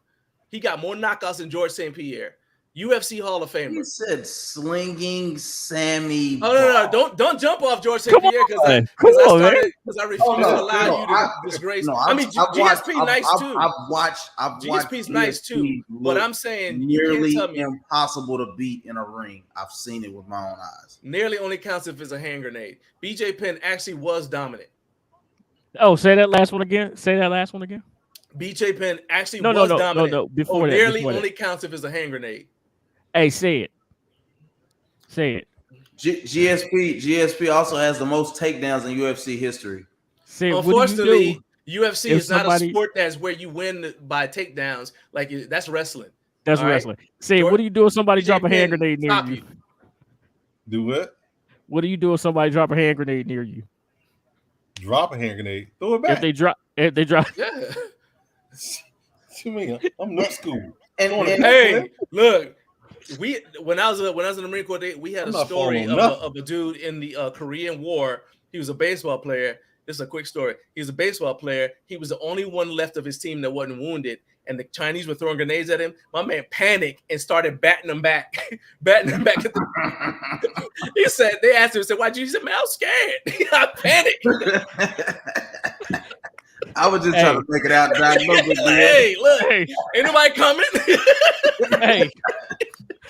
He got more knockouts than George St. Pierre. UFC Hall of Famer. He said slinging Sammy. Oh no, don't jump off George St. Pierre because I refuse to allow you to disgrace. I mean, GSP nice too. I've watched GSP's nice too, but I'm saying nearly you can't tell me impossible to beat in a ring. I've seen it with my own eyes. Nearly only counts if it's a hand grenade. BJ Penn actually was dominant. Oh, say that last one again. Say that last one again. BJ Penn actually was dominant. No. Before that, nearly only counts if it's a hand grenade. Hey, say it. Say it. GSP also has the most takedowns in UFC history. Say it. Unfortunately, UFC is not a sport that's where you win by takedowns. Like that's wrestling. That's wrestling. Say, what do you do if somebody drop a hand grenade near you? Do what? What do you do if somebody drop a hand grenade near you? Drop a hand grenade. Throw it back. If they drop. Yeah. What you mean? I'm not school. And hey, look. When I was in the Marine Corps, we had a story of a dude in the Korean War. He was a baseball player. This is a quick story. He was a baseball player. He was the only one left of his team that wasn't wounded, and the Chinese were throwing grenades at him. My man panicked and started batting them back. At the he said, they asked him, why'd you? He said, man, I was scared. I panicked. I was just trying to make it out. Hey, look, ain't nobody coming. Hey.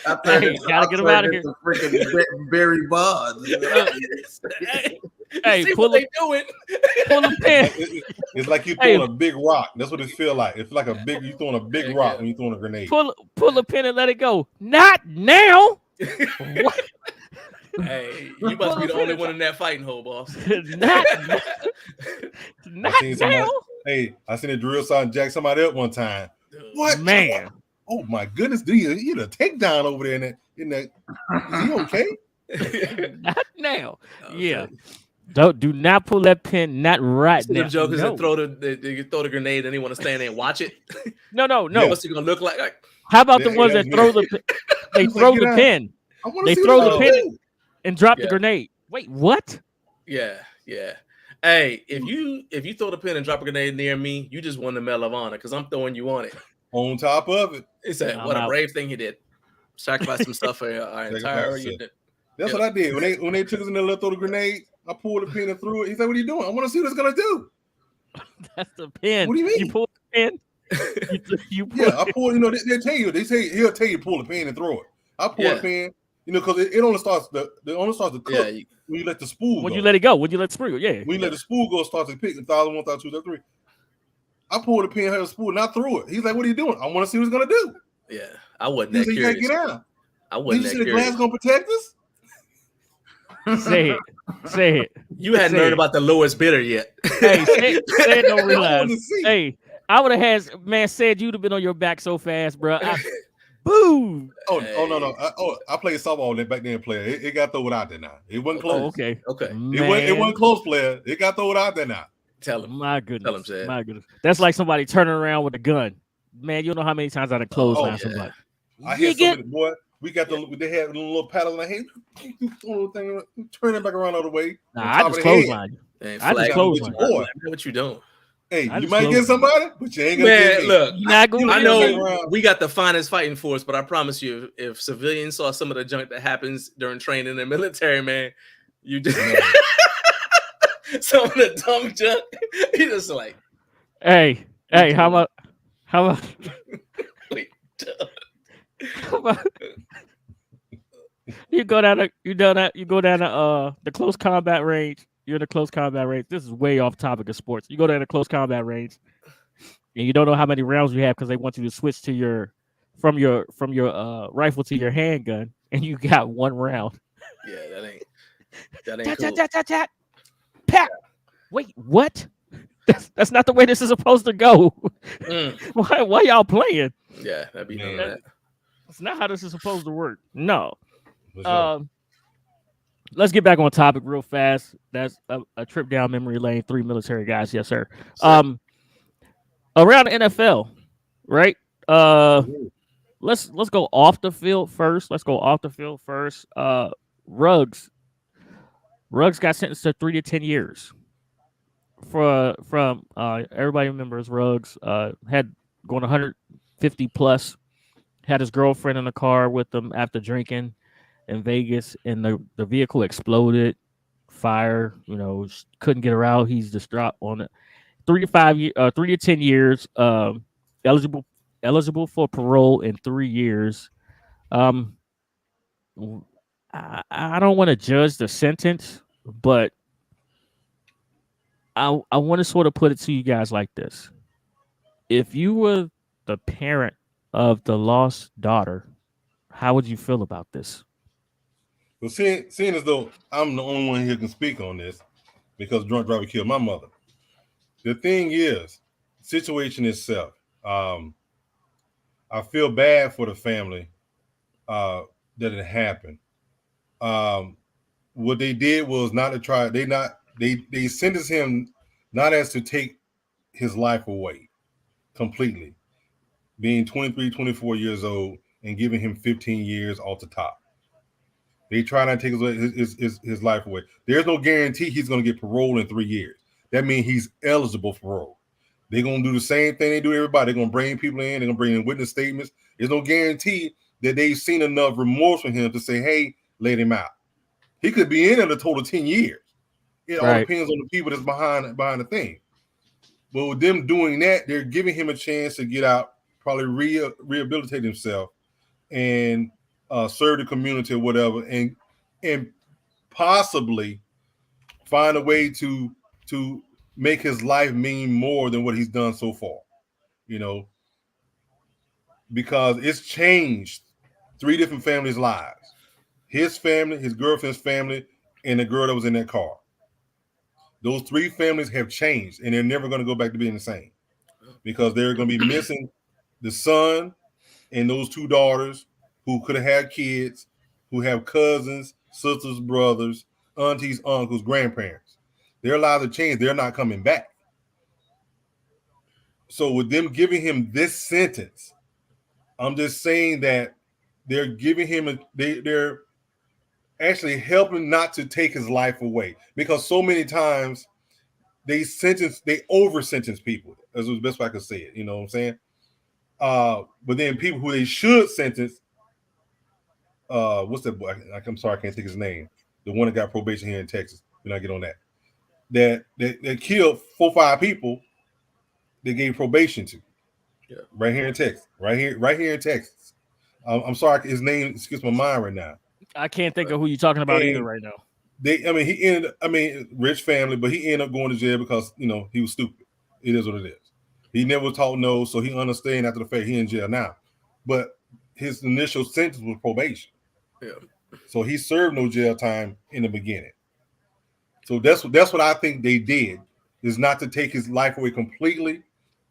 Gotta get him out of here. Freaking Barry Bonds. Hey, pull a pin. It's like you throwing a big rock. That's what it feels like. It's like you throwing a big rock when you throwing a grenade. Pull a pin and let it go. Not now. What? Hey, you must be the only one in that fighting hole, boss. Not now. Hey, I seen a drill sergeant jack somebody up one time. What, man? Oh my goodness! You a takedown over there in that? Is he okay? Not now. Yeah. Do not pull that pin. Not right now. The jokers that throw the grenade and they want to stand there and watch it. No. What's it gonna look like? How about the ones that throw the? They throw the pin. They throw the pin and drop the grenade. Wait, what? Yeah. Hey, if you throw the pin and drop a grenade near me, you just won the Medal of Honor because I'm throwing you on it. On top of it. It's what a brave thing he did. Sacrifice some stuff for our entire unit. That's what I did. When they took us in there to throw the grenade, I pulled the pin and threw it. He said, what are you doing? I want to see what it's gonna do. That's the pin. What do you mean? You pull the pin. I pull, they tell you, he'll tell you pull the pin and throw it. I pull the pin, because it only starts to cook when you let the spool when go. you let it go, when you let the spool go, When you let the spool go, it starts to pick 1,000, 1,000, 2,000, 3. I pulled the pin, had a spool, and I threw it. He's like, "What are you doing? I want to see what it's gonna do." Yeah, I wasn't that curious. You gotta get out. I wasn't that curious. The glass gonna protect us? Say it. You hadn't heard about the lowest bidder yet. Hey, say it. Don't realize. Hey, I would have had said you'd have been on your back so fast, bro. Boom. Oh no. I played softball back then, player. It got thrown out there now. It wasn't close. Okay. It wasn't close, player. It got thrown out there now. Tell him. My goodness. Tell him, Chad. My goodness. That's like somebody turning around with a gun. Man, you don't know how many times I'd have closed on somebody. I hear somebody, boy. We got they had a little paddle in the head. Turn it back around all the way. Nah, I just closed on you. I just closed on you. Boy, what you doing? Hey, you might get somebody, but you ain't gonna get me. Look, I know we got the finest fighting force, but I promise you, if civilians saw some of the junk that happens during training in the military, man, you just some of the dumb junk. He just like, hey, how about you go down the close combat range. You're in a close combat range. This is way off topic of sports. You go down a close combat range, and you don't know how many rounds you have because they want you to switch to from your rifle to your handgun, and you got one round. Yeah, that ain't cool. Pat. Wait, what? That's not the way this is supposed to go. Why y'all playing? Yeah, that'd be none of that. That's not how this is supposed to work. No. Let's get back on topic real fast. That's a trip down memory lane. 3 military guys, yes, sir. Around the NFL, right? let's go off the field first. Ruggs got sentenced to 3 to 10 years from everybody remembers Ruggs had going 150 plus, had his girlfriend in the car with him after drinking in Vegas, and the vehicle exploded, fire, couldn't get her out. He's distraught on it. 3 to 10 years, eligible for parole in 3 years. I don't want to judge the sentence, but I want to sort of put it to you guys like this. If you were the parent of the lost daughter, how would you feel about this? Well, seeing as though I'm the only one here who can speak on this because drunk driver killed my mother. The thing is, situation itself, I feel bad for the family that it happened. What they did was not to try. They sentenced him not as to take his life away completely, being 23, 24 years old and giving him 15 years off the top. They try not to take his life away. There's no guarantee he's going to get parole in 3 years. That means he's eligible for parole. They're going to do the same thing they do to everybody. They're going to bring people in. They're going to bring in witness statements. There's no guarantee that they've seen enough remorse from him to say, hey, let him out. He could be in it a total 10 years. It all depends on the people that's behind the thing. But with them doing that, they're giving him a chance to get out, probably rehabilitate himself and serve the community or whatever, and possibly find a way to make his life mean more than what he's done so far, because it's changed 3 different families' lives. His family, his girlfriend's family, and the girl that was in that car. Those 3 families have changed, and they're never going to go back to being the same because they're going to be missing the son and those 2 daughters who could have had kids, who have cousins, sisters, brothers, aunties, uncles, grandparents. Their lives have changed. They're not coming back. So with them giving him this sentence, I'm just saying that they're giving him they're actually helping not to take his life away, because so many times they over sentence people, as the best way I could say it. You know what I'm saying? But then people who they should sentence, what's that boy? I'm sorry, I can't think his name. The one that got probation here in Texas. We're not get on that. That killed 4 or 5 people. They gave probation to. Yeah. Right here in Texas. Right here in Texas. I'm sorry, his name skips my mind right now. I can't think of who you're talking about either right now. Rich family, but he ended up going to jail because he was stupid. It is what it is. He never was taught no, so he understand after the fact he in jail now. But his initial sentence was probation. Yeah. So he served no jail time in the beginning. So that's what I think they did, is not to take his life away completely,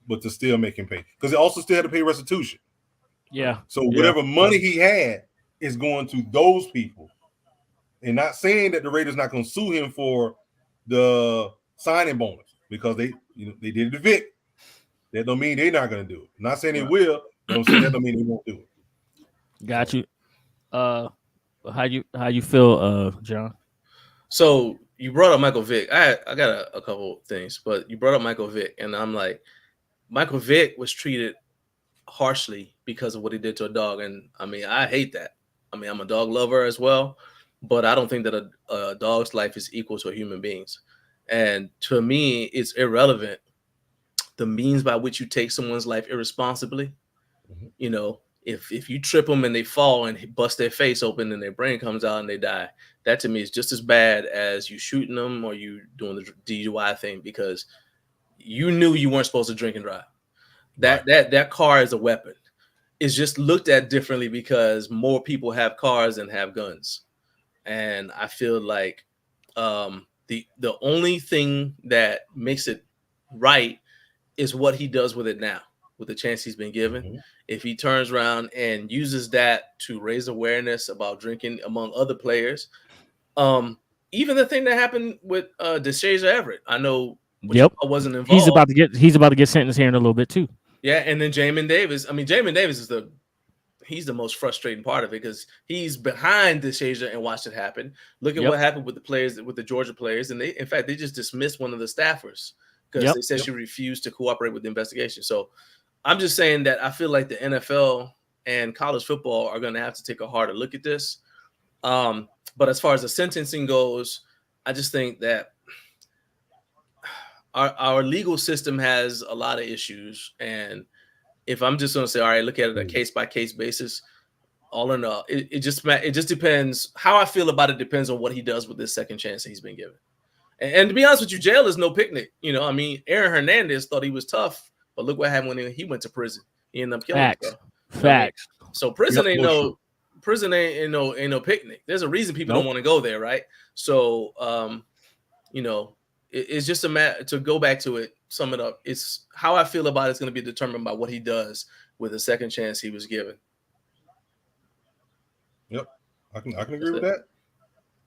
but to still make him pay. Because he also still had to pay restitution. Yeah. So whatever money he had is going to those people. And not saying that the Raiders not going to sue him for the signing bonus, because they did it to Vic. That don't mean they're not going to do it. I'm not saying they will, but I'm saying that don't mean they won't do it. Got you. How you feel, John? So you brought up Michael Vick. I got a couple things, but you brought up Michael Vick, and I'm like, Michael Vick was treated harshly because of what he did to a dog, and I mean, I hate that. I mean, I'm a dog lover as well, but I don't think that a dog's life is equal to a human being's. And to me, it's irrelevant the means by which you take someone's life irresponsibly. Mm-hmm. If you trip them and they fall and bust their face open and their brain comes out and they die, that to me is just as bad as you shooting them or you doing the DUI thing, because you knew you weren't supposed to drink and drive. That car is a weapon. It's just looked at differently because more people have cars than have guns. And I feel like the only thing that makes it right is what he does with it now, with the chance he's been given. Mm-hmm. If he turns around and uses that to raise awareness about drinking among other players, even the thing that happened with DeShazer Everett, I know I wasn't involved. He's about to get sentenced here in a little bit too. Yeah, and then Jamin Davis. I mean, Jamin Davis is he's the most frustrating part of it because he's behind this Shazier and watched it happen. Look at Yep. what happened with the players, with the Georgia players, and they just dismissed one of the staffers because Yep. they said she refused to cooperate with the investigation. So I'm just saying that I feel like the NFL and college football are going to have to take a harder look at this. But as far as the sentencing goes, I just think that our legal system has a lot of issues, and if I'm just going to say, all right, look at it a case by case basis, all in all, it just depends. How I feel about it depends on what he does with this second chance that he's been given. And to be honest with you, jail is no picnic. You know, I mean, Aaron Hernandez thought he was tough, but look what happened when he went to prison. He ended up killing himself. Facts. So prison ain't no picnic. There's a reason people don't want to go there, right? So, you know, it's just a matter to go back to it. Sum it up. It's how I feel about it's going to be determined by what he does with the second chance he was given. Yep, I can agree with that.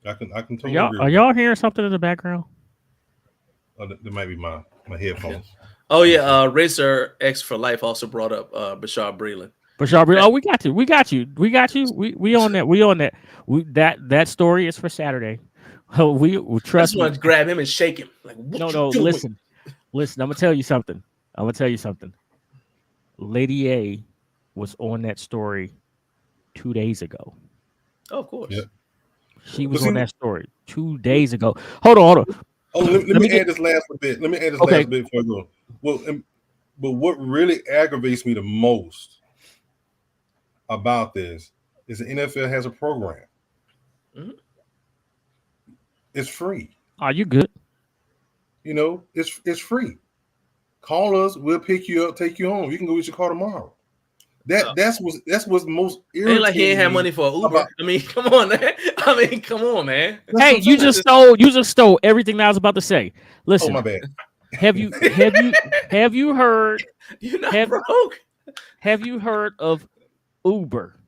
I can totally agree. Are y'all hearing something in the background? That might be my headphones. Oh yeah, Racer X for Life also brought up Bashar Breeland. Oh, we got you. We on that. That story is for Saturday. We trust. I just want to grab him and shake him. Like, no. Listen. I'm gonna tell you something. Lady A was on that story 2 days ago. Oh, of course. Yep. She was on that story 2 days ago. Hold on. Oh, let me add this last bit. Last bit before I go. Well, but what really aggravates me the most about this is the NFL has a program. Mm-hmm. It's free. Are you good? You know, it's free. Call us. We'll pick you up, take you home. You can go with your car tomorrow. That's what's most irritating. Ain't like he ain't have money for Uber. I mean, come on, man. Hey, you just stole everything that I was about to say. Listen. Oh, my bad. Have you heard? You're not broke. Have you heard of Uber?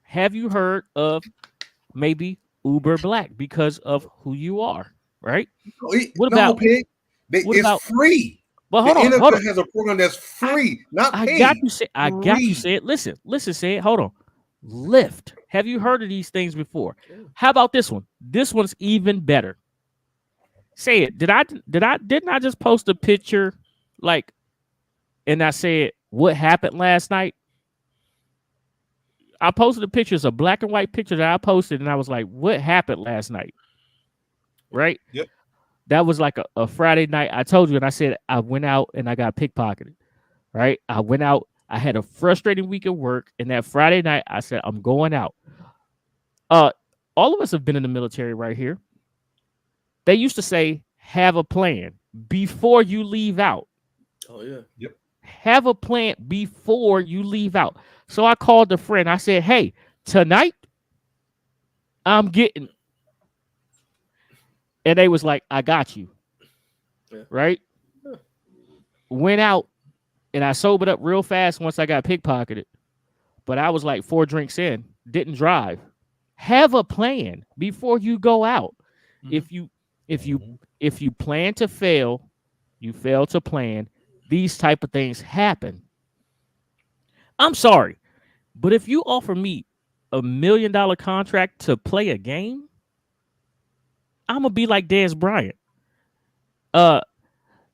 Have you heard of maybe Uber Black because of who you are? Right? What about Pig? It's free. But hold on. NFL has a program that's free, not paid. I got you said. Listen, say it. Hold on. Lyft. Have you heard of these things before? How about this one? This one's even better. Say it. Didn't I just post a picture and I said what happened last night? I posted a picture. It's a black and white picture that I posted, and I was like, what happened last night? Right? Yep. That was like a Friday night. I told you, and I said I went out and I got pickpocketed. Right? I went out. I had a frustrating week at work, and that Friday night, I said I'm going out. All of us have been in the military right here. They used to say, have a plan before you leave out. Oh, yeah. Yep. Have a plan before you leave out. So I called a friend. I said, hey, tonight I'm getting. And they was like, I got you. Yeah. Right? Yeah. Went out and I sobered up real fast once I got pickpocketed. But I was like 4 drinks in, didn't drive. Have a plan before you go out. Mm-hmm. If you plan to fail, you fail to plan. These type of things happen. I'm sorry, but if you offer me $1 million contract to play a game, I'm gonna be like Dez Bryant.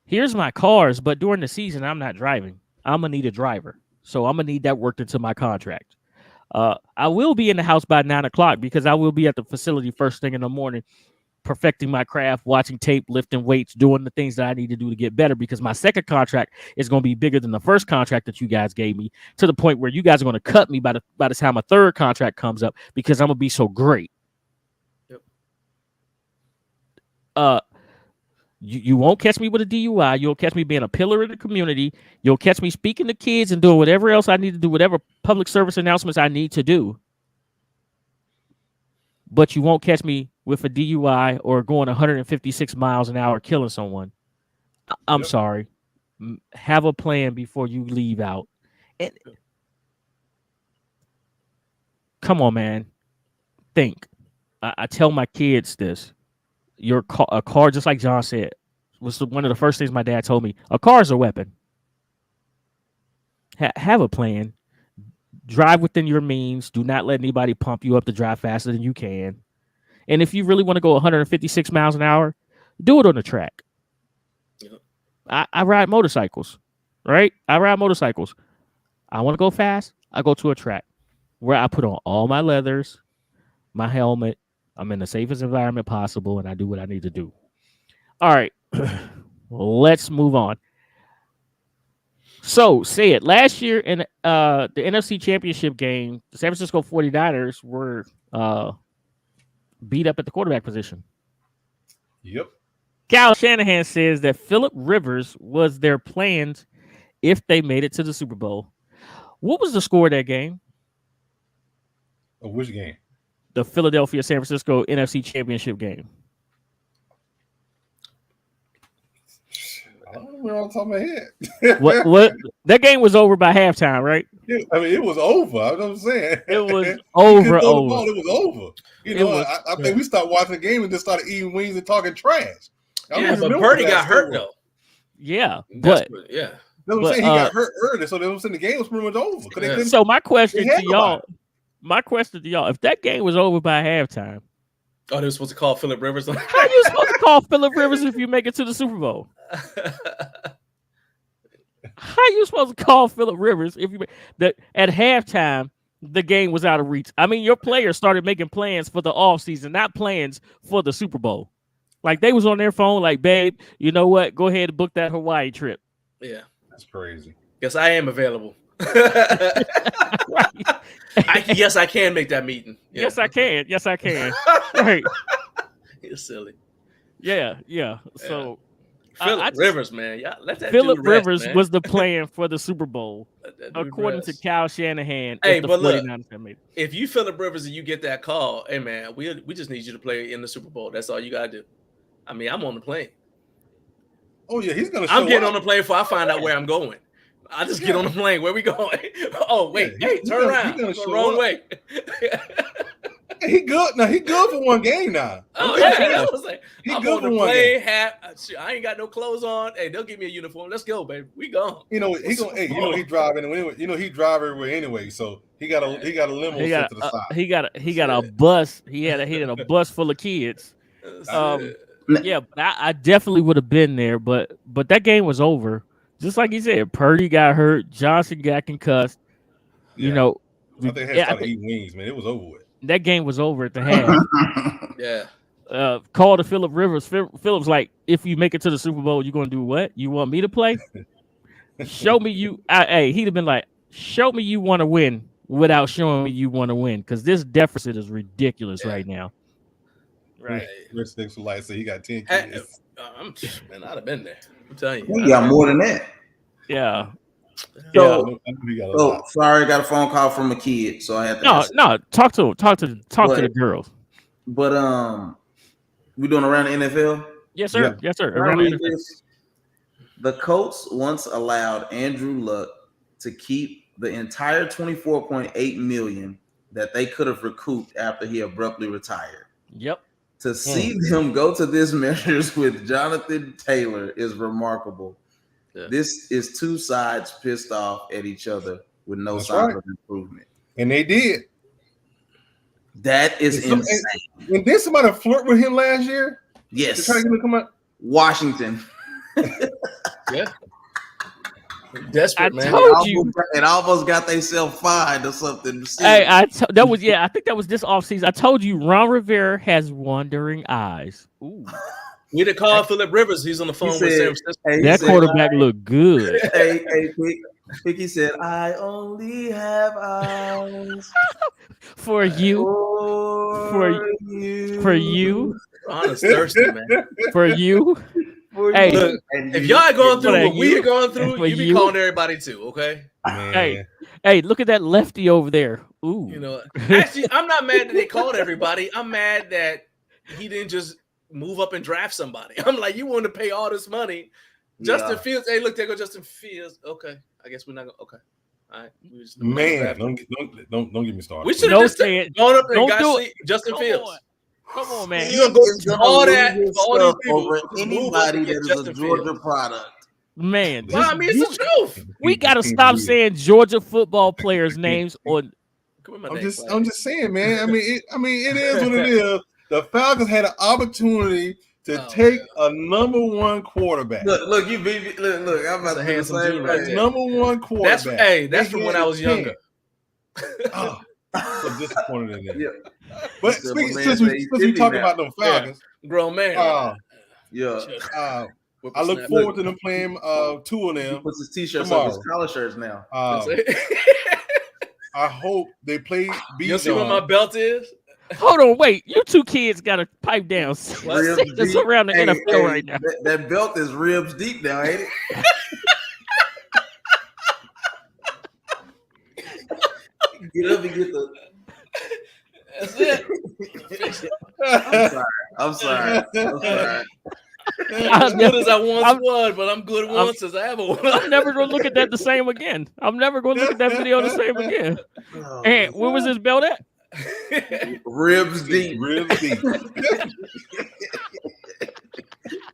Here's my cars, but during the season, I'm not driving. I'm gonna need a driver, so I'm gonna need that worked into my contract. I will be in the house by 9:00 because I will be at the facility first thing in the morning, perfecting my craft, watching tape, lifting weights, doing the things that I need to do to get better, because my second contract is going to be bigger than the first contract that you guys gave me, to the point where you guys are going to cut me by the time my third contract comes up, because I'm going to be so great. Yep. You won't catch me with a DUI. You'll catch me being a pillar in the community. You'll catch me speaking to kids and doing whatever else I need to do, whatever public service announcements I need to do. But you won't catch me with a DUI or going 156 miles an hour killing someone. I'm sorry. Have a plan before you leave out. And come on, man. Think. I tell my kids this. A car, just like John said, was one of the first things my dad told me. A car is a weapon. Have a plan. Drive within your means. Do not let anybody pump you up to drive faster than you can. And if you really want to go 156 miles an hour, do it on the track. Yeah. I ride motorcycles, right? I ride motorcycles. I want to go fast. I go to a track where I put on all my leathers, my helmet. I'm in the safest environment possible, and I do what I need to do. All right. Let's move on. So, say it. Last year in the NFC Championship game, the San Francisco 49ers were beat up at the quarterback position. Yep. Kyle Shanahan says that Phillip Rivers was their plans if they made it to the Super Bowl. What was the score of that game? Of which game? The Philadelphia San Francisco NFC Championship game. I don't remember off the top of my head. What? That game was over by halftime, right? I mean, it was over. I know what I'm saying. It was over. It was over. You know, I think we stopped watching the game and just started eating wings and talking trash. Yeah, but Purdy got hurt though. Yeah, That's but yeah. That's what I'm saying. He got hurt early, so they were saying the game was pretty much over. Yeah. So my question to y'all, if that game was over by halftime, oh, they were supposed to call Phillip Rivers. how are you supposed to call Phillip Rivers if you make it to the Super Bowl? How are you supposed to call Phillip Rivers if you that at halftime the game was out of reach? I mean, your players started making plans for the offseason, not plans for the Super Bowl. Like they was on their phone, like, babe, you know what? Go ahead and book that Hawaii trip. Yeah, that's crazy. Yes, I am available. Yes, I can make that meeting. Yeah. Yes, I can. Yes, I can. Right. You're silly. Yeah. So Phillip Rivers, man. Yeah, let that Phillip dude rest, Rivers man. was the plan for the Super Bowl, according to Kyle Shanahan. Hey, but look, made it. If you Phillip Rivers and you get that call, hey man, we just need you to play in the Super Bowl. That's all you gotta do. I mean, I'm on the plane. Oh yeah, he's gonna. I'm getting on the plane before I find out where I'm going. I just get on the plane. Where we going? Oh wait, hey, turn around. Go the wrong way. He good now. He good for one game now. Oh yeah, I was like, he I'm good on for the one plane. game. I ain't got no clothes on. Hey, they'll give me a uniform. Let's go, baby. We gone. You know he gonna. Hey, you know he driving anyway. You know he drive everywhere anyway. So he got a limo set to the side. He got a bus. He had a bus full of kids. Yeah, but I definitely would have been there, but that game was over. Just like he said, Purdy got hurt, Johnson got concussed. You know, I think they had started eating wings, man. It was over with. That game was over at the half. Yeah. Call to Phillip Rivers. Phillip's like, if you make it to the Super Bowl, you're gonna do what? You want me to play? Show me you. Hey, he'd have been like, show me you want to win without showing me you want to win, because this deficit is ridiculous right now. Right. Rich Sticks for life. So he got 10 kids. Man, I'd have been there. I'm telling you. We got more than that. Yeah. So sorry, I got a phone call from a kid, so I had to. No. Talk to the girls. But we doing around the NFL. Yes, sir. Yeah. Yes, sir. Around the NFL. The Colts once allowed Andrew Luck to keep the entire $24.8 million that they could have recouped after he abruptly retired. Yep. To see them go to this measures with Jonathan Taylor is remarkable. Yeah. This is two sides pissed off at each other with no sign of improvement. And they did. That is insane. And did somebody flirt with him last year? Yes. Trying to get him to come out? Washington. Yeah. Desperate, man. It almost got themselves fined or something. Hey, I think that was this offseason. I told you Ron Rivera has wandering eyes. Ooh. We did call Phillip Rivers. He's on the phone with San Francisco. That quarterback looked good. Hey, Picky said, I only have eyes for you. For you. Ron is thirsty, man. For you. Hey, look, if y'all going through what we are going through, you be calling everybody too, okay? Man. Hey, look at that lefty over there. Ooh. You know, actually, I'm not mad that they called everybody. I'm mad that he didn't just move up and draft somebody. I'm like, you want to pay all this money. Justin Fields. Hey, look, there go Justin Fields. Okay. I guess we're not going to. Okay. All right. Man, don't get me started. We should have just gone up and got Justin Fields. Come on, man. You're going to go all that over anybody that is a Georgia product. Man, Well, I mean, it's the truth. we gotta stop saying Georgia football players' names on. I'm just saying, man. I mean, it is what it is. The Falcons had an opportunity to take a number one quarterback. Look, you beat me. Look, I'm about to say the same right thing. Number one quarterback. That's from when I was younger. Oh, so disappointed in that. Yeah. But since we talk about them Falcons, grown man. I look forward to them playing two of them. He puts his t-shirts on his collar shirts now. I hope they play. You see what my belt is? Hold on, wait. You two kids got to pipe down. This around the NFL right now. That belt is ribs deep now, ain't it? Get up and get the. That's it. I'm sorry. As good as I once was, but I'm good once as I ever was. I'm never going to look at that the same again. I'm never going to look at that video the same again. And where was his belt at? Ribs deep. Ribs deep.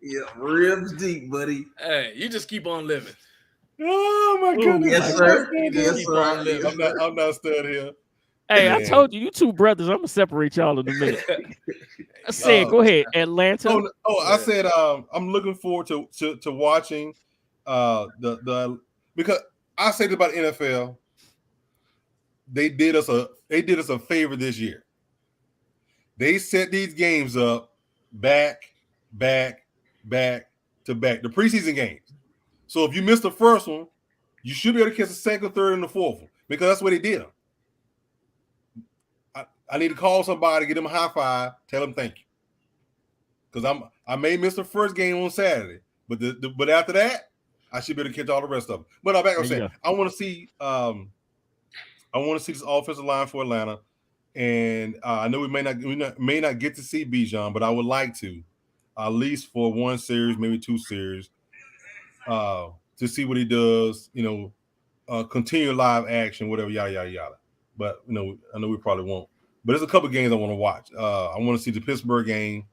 Yeah, ribs deep, buddy. Hey, you just keep on living. Oh my goodness. Yes, sir. Yes, sir. I'm not stuck here. Hey, I told you two brothers. I'm gonna separate y'all in a minute. I said, go ahead, Atlanta. I said I'm looking forward to watching the because I said about the NFL. They did us a favor this year. They set these games up back to back, the preseason games. So if you missed the first one, you should be able to catch the second, third, and the fourth one because that's what they did. I need to call somebody, get them a high five, tell them thank you. Because I may miss the first game on Saturday, but after that, I should be able to catch all the rest of them. But I'm back on saying I want to see this offensive line for Atlanta, and I know we may not get to see Bijan, but I would like to, at least for one series, maybe two series, to see what he does. Continue live action, whatever, yada yada yada. But I know we probably won't. But there's a couple games I want to watch. I want to see the Pittsburgh game.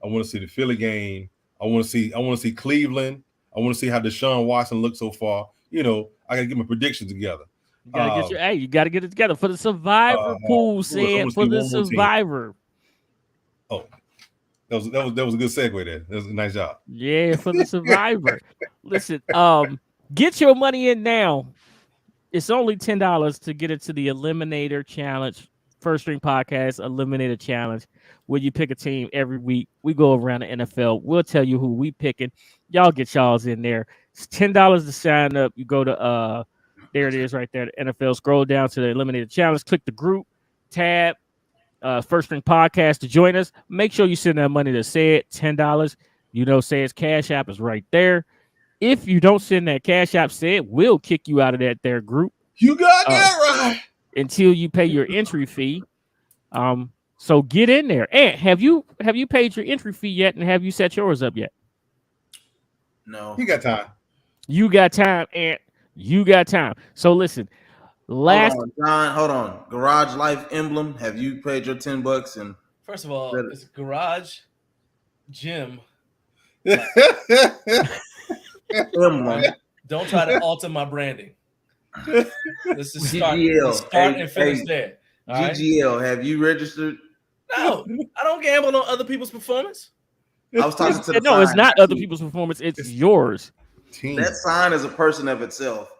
I want to see the Philly game. I want to see Cleveland. I want to see how Deshaun Watson looks so far. I got to get my predictions together. You got to get it together for the Survivor pool. Said for the Survivor. Oh, that was a good segue there. That was a nice job. Yeah, for the Survivor. Listen, get your money in now. It's only $10 to get into the Eliminator Challenge. First String Podcast Eliminator Challenge, where you pick a team every week. We go around the NFL. We'll tell you who we picking. Y'all get y'all's in there. It's $10 to sign up. You go to there it is right there, the NFL. Scroll down to the Eliminator Challenge. Click the group tab. First String Podcast to join us. Make sure you send that money to Say It, $10. Say It's Cash App is right there. If you don't send that Cash App, Say It will kick you out of that there group. You got that right. Until you pay your entry fee. So get in there. And have you paid your entry fee yet? And have you set yours up yet? No. You got time. You got time, and you got time. So listen, Hold on. Garage Life Emblem. Have you paid your $10? And first of all, it's Garage Gym. Emblem. Don't try to alter my branding. Let's just start and finish there. GGL, right? Have you registered? No, I don't gamble on other people's performance. I was talking to the No, it's not other people's performance. It's yours. That sign is a person of itself.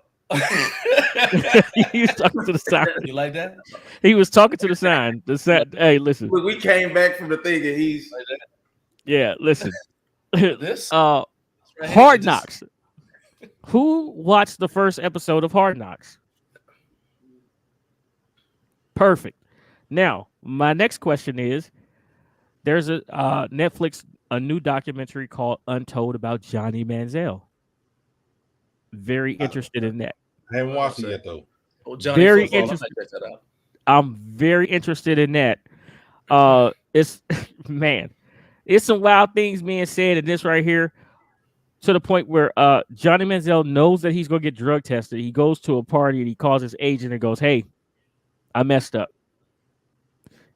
He was talking to the sign. You like that? He was talking to the sign. The sign. Hey, listen. Look, we came back from the thing and he's like that. Yeah, listen. This Hard Knocks. Who watched the first episode of Hard Knocks? Perfect. Now, my next question is, there's a Netflix, a new documentary called Untold about Johnny Manziel. Very interested in that. I haven't watched it yet, though. Johnny very football, interested. I'm very interested in that. It's some wild things being said in this right here, to the point where Johnny Manziel knows that he's going to get drug tested. He goes to a party and he calls his agent and goes, "Hey, I messed up."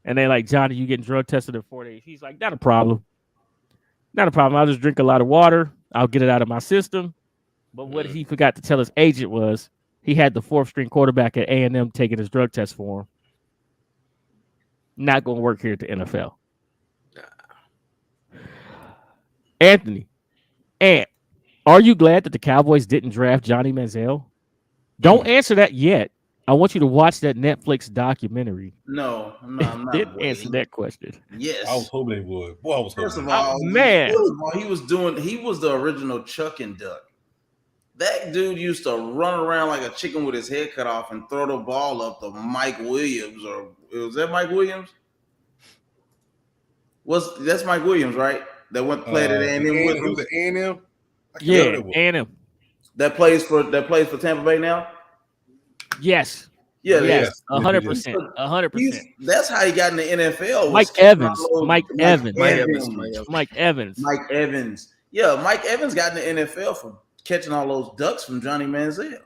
And they like, "Johnny, you getting drug tested in 4 days?" He's like, "Not a problem. Not a problem. I'll just drink a lot of water. I'll get it out of my system. But what he forgot to tell his agent was he had the 4th string quarterback at A&M taking his drug test for him. Not going to work here at the NFL. Anthony, are you glad that the Cowboys didn't draft Johnny Manziel? Don't answer that yet. I want you to watch that Netflix documentary. No, I'm not. Didn't answer that question. Yes. I was hoping they would. Boy, I was hoping. First of all, he was the original Chuck and Duck. That dude used to run around like a chicken with his head cut off and throw the ball up to Mike Williams, or was that Mike Williams? That's Mike Williams, right? That went played at A&M with him. He was at A&M. Yeah, A&M. That plays for Tampa Bay now. Yes. Yeah, yes, 100%. 100%. That's how he got in the NFL. Mike Evans. Mike Evans. Yeah, Mike Evans got in the NFL for catching all those ducks from Johnny Manziel.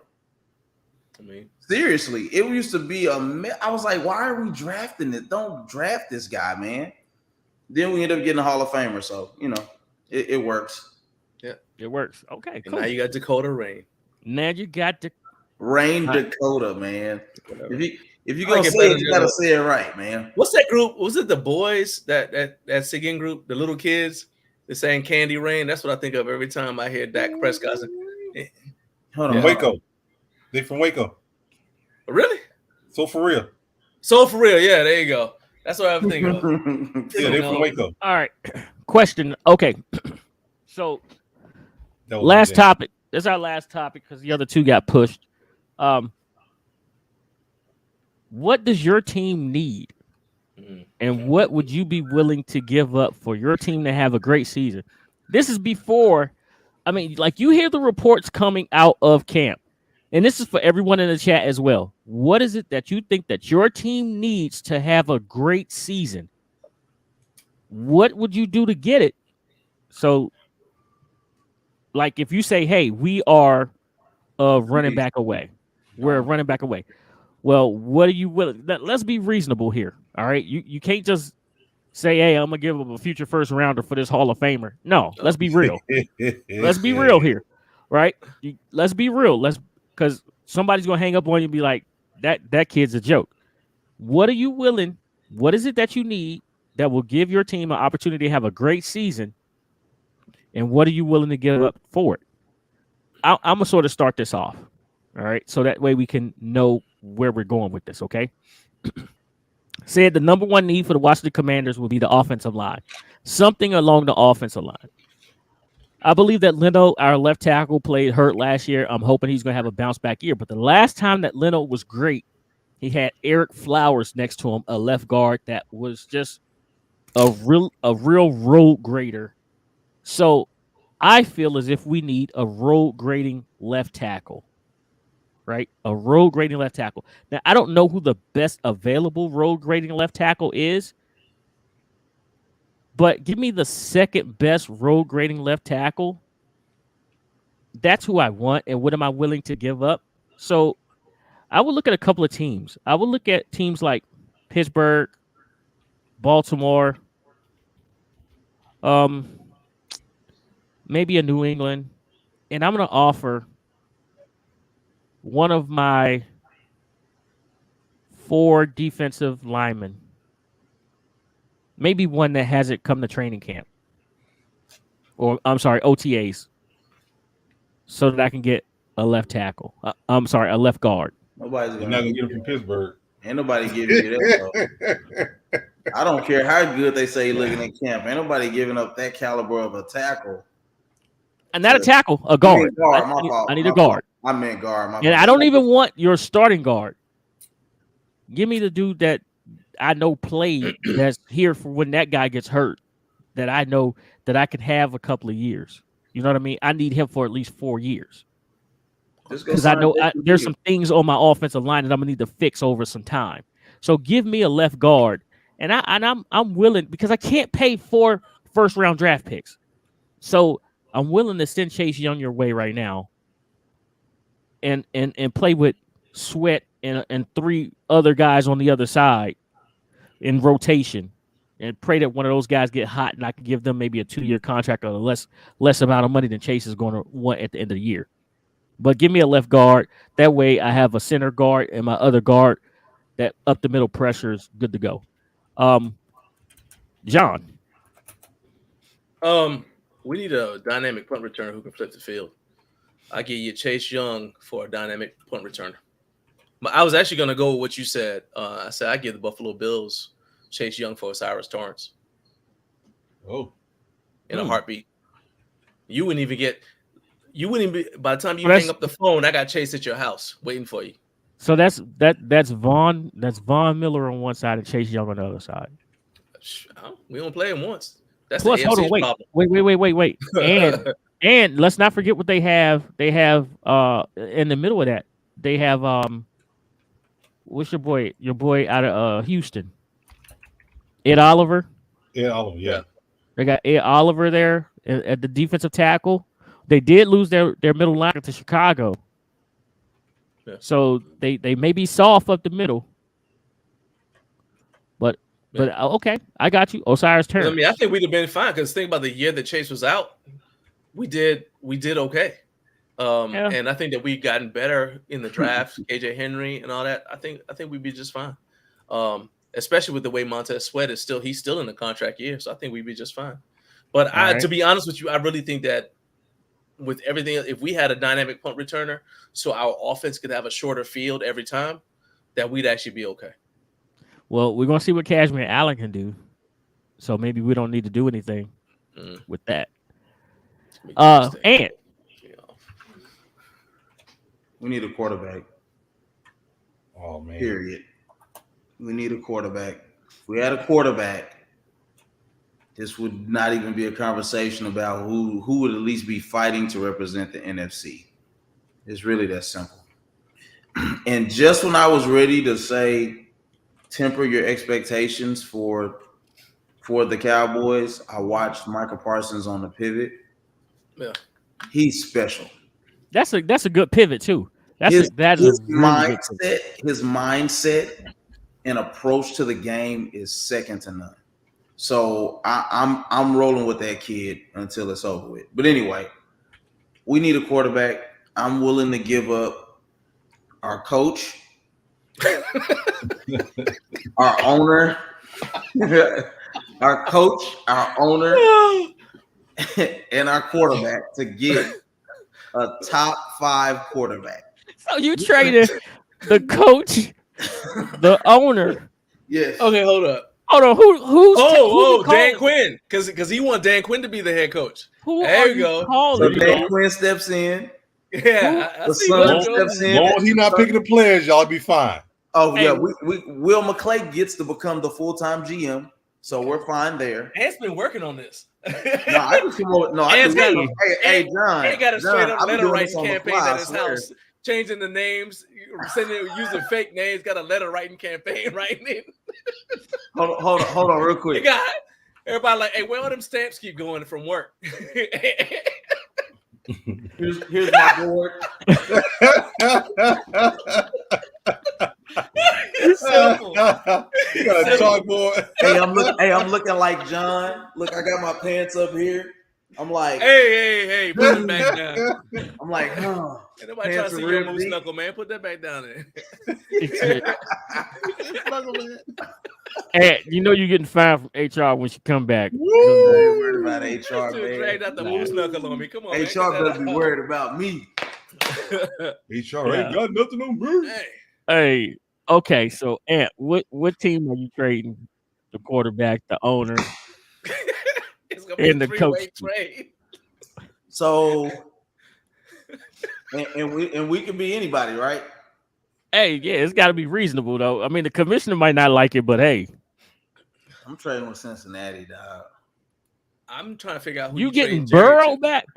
I mean, seriously, it used to be I was like, why are we drafting it? Don't draft this guy, man. Then we end up getting a Hall of Famer. So, it works. Yeah, it works. Okay, cool. And now you got Dakota Rain. Now you got Rain Dakota, man. If you're gonna say it, you gotta say it right, man. What's that group? Was it the boys that singing group, the little kids? They're saying Candy Rain. That's what I think of every time I hear Dak Prescott. Hold on, Waco. They from Waco. Really? So for real. Yeah, there you go. That's what I'm thinking of. Yeah, they're from Waco. All right. Question. Okay. So last topic. This is our last topic because the other two got pushed. What does your team need? And what would you be willing to give up for your team to have a great season? This is before, you hear the reports coming out of camp. And this is for everyone in the chat as well. What is it that you think that your team needs to have a great season? What would you do to get it? So, if you say, hey, we are running back away. We're running back away. Well, what are you willing? Let's be reasonable here. All right. You can't just say, hey, I'm going to give up a future first rounder for this Hall of Famer. No, let's be real. Let's be real here. Right. Let's be real. Because somebody's going to hang up on you and be like, that kid's a joke. What are you willing? What is it that you need that will give your team an opportunity to have a great season? And what are you willing to give up for it? I'm going to sort of start this off. All right. So that way we can know where we're going with this. Okay. Said the number one need for the Washington Commanders will be the offensive line. Something along the offensive line. I believe that Leno, our left tackle, played hurt last year. I'm hoping he's going to have a bounce back year. But the last time that Leno was great, he had Eric Flowers next to him, a left guard that was just a real road grader. So I feel as if we need a road grading left tackle, right? A road grading left tackle. Now, I don't know who the best available road grading left tackle is, but give me the second best road grading left tackle. That's who I want, and what am I willing to give up? So I would look at a couple of teams. I would look at teams like Pittsburgh, Baltimore, maybe a New England, and I'm going to offer one of my 4 defensive linemen, maybe one that hasn't come to training camp, or OTAs, so that I can get a left tackle. A left guard. Nobody's not gonna get him from Pittsburgh. Ain't nobody giving you that. I don't care how good they say looking at camp. Ain't nobody giving up that caliber of a tackle. And not a tackle, a guard. I need a guard. I meant guard. And I don't even want your starting guard. Give me the dude that I know played that's here for when that guy gets hurt, that I know that I could have a couple of years. You know what I mean? I need him for at least 4 years. Because I know there's some things on my offensive line that I'm gonna need to fix over some time. So give me a left guard, and I'm willing, because I can't pay 4 first-round draft picks. So I'm willing to send Chase Young your way right now, and play with Sweat and 3 other guys on the other side in rotation, and pray that one of those guys get hot, and I can give them maybe a 2-year contract or less amount of money than Chase is going to want at the end of the year. But give me a left guard. That way I have a center guard and my other guard that up the middle pressure is good to go. John. We need a dynamic punt returner who can flip the field. I give you Chase Young for a dynamic punt returner. But I was actually going to go with what you said. I said I give the Buffalo Bills Chase Young for Cyrus Torrance. Oh, in a heartbeat. You wouldn't even be, by the time you hang up the phone, I got Chase at your house waiting for you. So that's Von Miller on one side and Chase Young on the other side. We don't play him once. That's plus, hold on, wait. And let's not forget what they have. They have in the middle of that, they have what's your boy? Your boy out of Houston. Ed Oliver. Yeah. They got Ed Oliver there at the defensive tackle. They did lose their middle linebacker to Chicago. Yeah. So they may be soft up the middle. But okay, I got you. Osiris Turner. I mean, I think we'd have been fine because think about the year that Chase was out. We did okay. And I think that we've gotten better in the draft, KJ Henry and all that. I think we'd be just fine. Especially with the way Montez Sweat is he's still in the contract year, so I think we'd be just fine. But to be honest with you, I really think that with everything, if we had a dynamic punt returner, so our offense could have a shorter field every time, that we'd actually be okay. Well, we're gonna see what Cashmere Allen can do, so maybe we don't need to do anything with that. And we need a quarterback. Oh man. Period. We need a quarterback. If we had a quarterback, this would not even be a conversation about who would at least be fighting to represent the NFC. It's really that simple. And just when I was ready to say temper your expectations for the Cowboys, I watched Micah Parsons on the pivot. Yeah. He's special. That's a good pivot too. His mindset and approach to the game is second to none. So I'm rolling with that kid until it's over with. But anyway, we need a quarterback. I'm willing to give up our coach, our owner, our coach, our owner, and our quarterback to get a top 5 quarterback. So you traded the coach, the owner. Yes. Okay, hold up. Hold on. Who's Dan Quinn, because he want Dan Quinn to be the head coach. There you go. So Dan Quinn steps in. Yeah, the son steps in. Long as he's not picking the players, y'all be fine. Oh yeah, Will McClay gets to become the full-time GM, so we're fine there. Ant's been working on this. Hey, John. He got a straight up letter writing campaign at his house, changing the names, using fake names. Got a letter writing campaign right now. Hold on, real quick. Everybody like, hey, where all them stamps keep going from work? Here's my board. It's simple. You got a chalkboard. Hey, I'm looking like John. Look, I got my pants up here. I'm like, hey, put it back down. I'm like, huh. Ain't nobody trying to see your moose knuckle, man. Put that back down there. And you know you're getting fined from HR when she come back. Worried about HR, man. Dragged out the moose knuckle on me. Come on, HR better be worried about me. HR ain't got nothing on me. Hey, okay. So, Ant, what team are you trading? The quarterback, the owner, and the coach. Trade. So, and we can be anybody, right? Hey, yeah, it's got to be reasonable though. I mean, the commissioner might not like it, but hey, I'm trading with Cincinnati, dog. I'm trying to figure out who you getting Burrow back.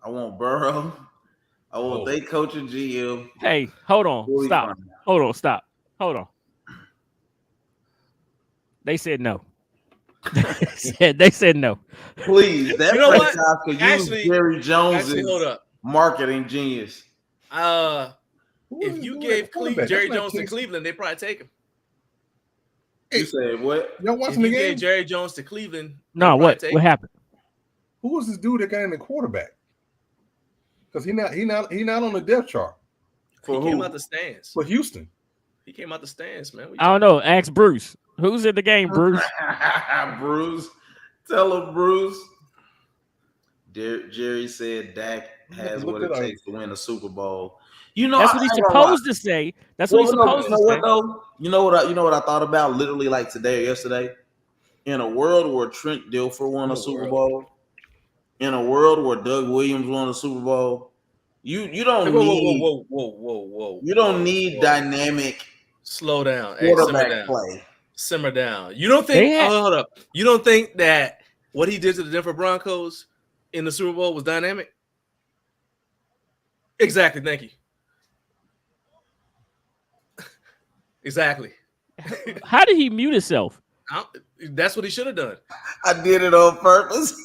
I want Burrow. I want they coach and GM. Hey, hold on, stop. Hold on, stop. Hold on. They said no. They said no. Please, that franchise could use Jerry Jones' hold up. marketing genius. If you gave Jerry Jones to Cleveland, they'd probably take him. You said what? Y'all watching the game? Gave Jerry Jones to Cleveland. No, what happened? Who was this dude that got in the quarterback? because he not on the depth chart He came out the stands. for Houston. He came out the stands, man. I don't know. Ask Bruce. Who's in the game, Bruce? Bruce. Tell him, Bruce. Jerry said Dak has what it takes to win a Super Bowl. You know, that's what he's supposed to say. That's what he's supposed to say. You know what I thought about literally like today or yesterday? In a world where Trent Dilfer won a Super Bowl, in a world where Doug Williams won a Super Bowl, you don't need whoa. You don't need dynamic. Slow down. Quarterback play. Simmer down. You don't think? Hold up. You don't think that what he did to the Denver Broncos in the Super Bowl was dynamic? Exactly. Thank you. Exactly. How did he mute himself? That's what he should have done. I did it on purpose.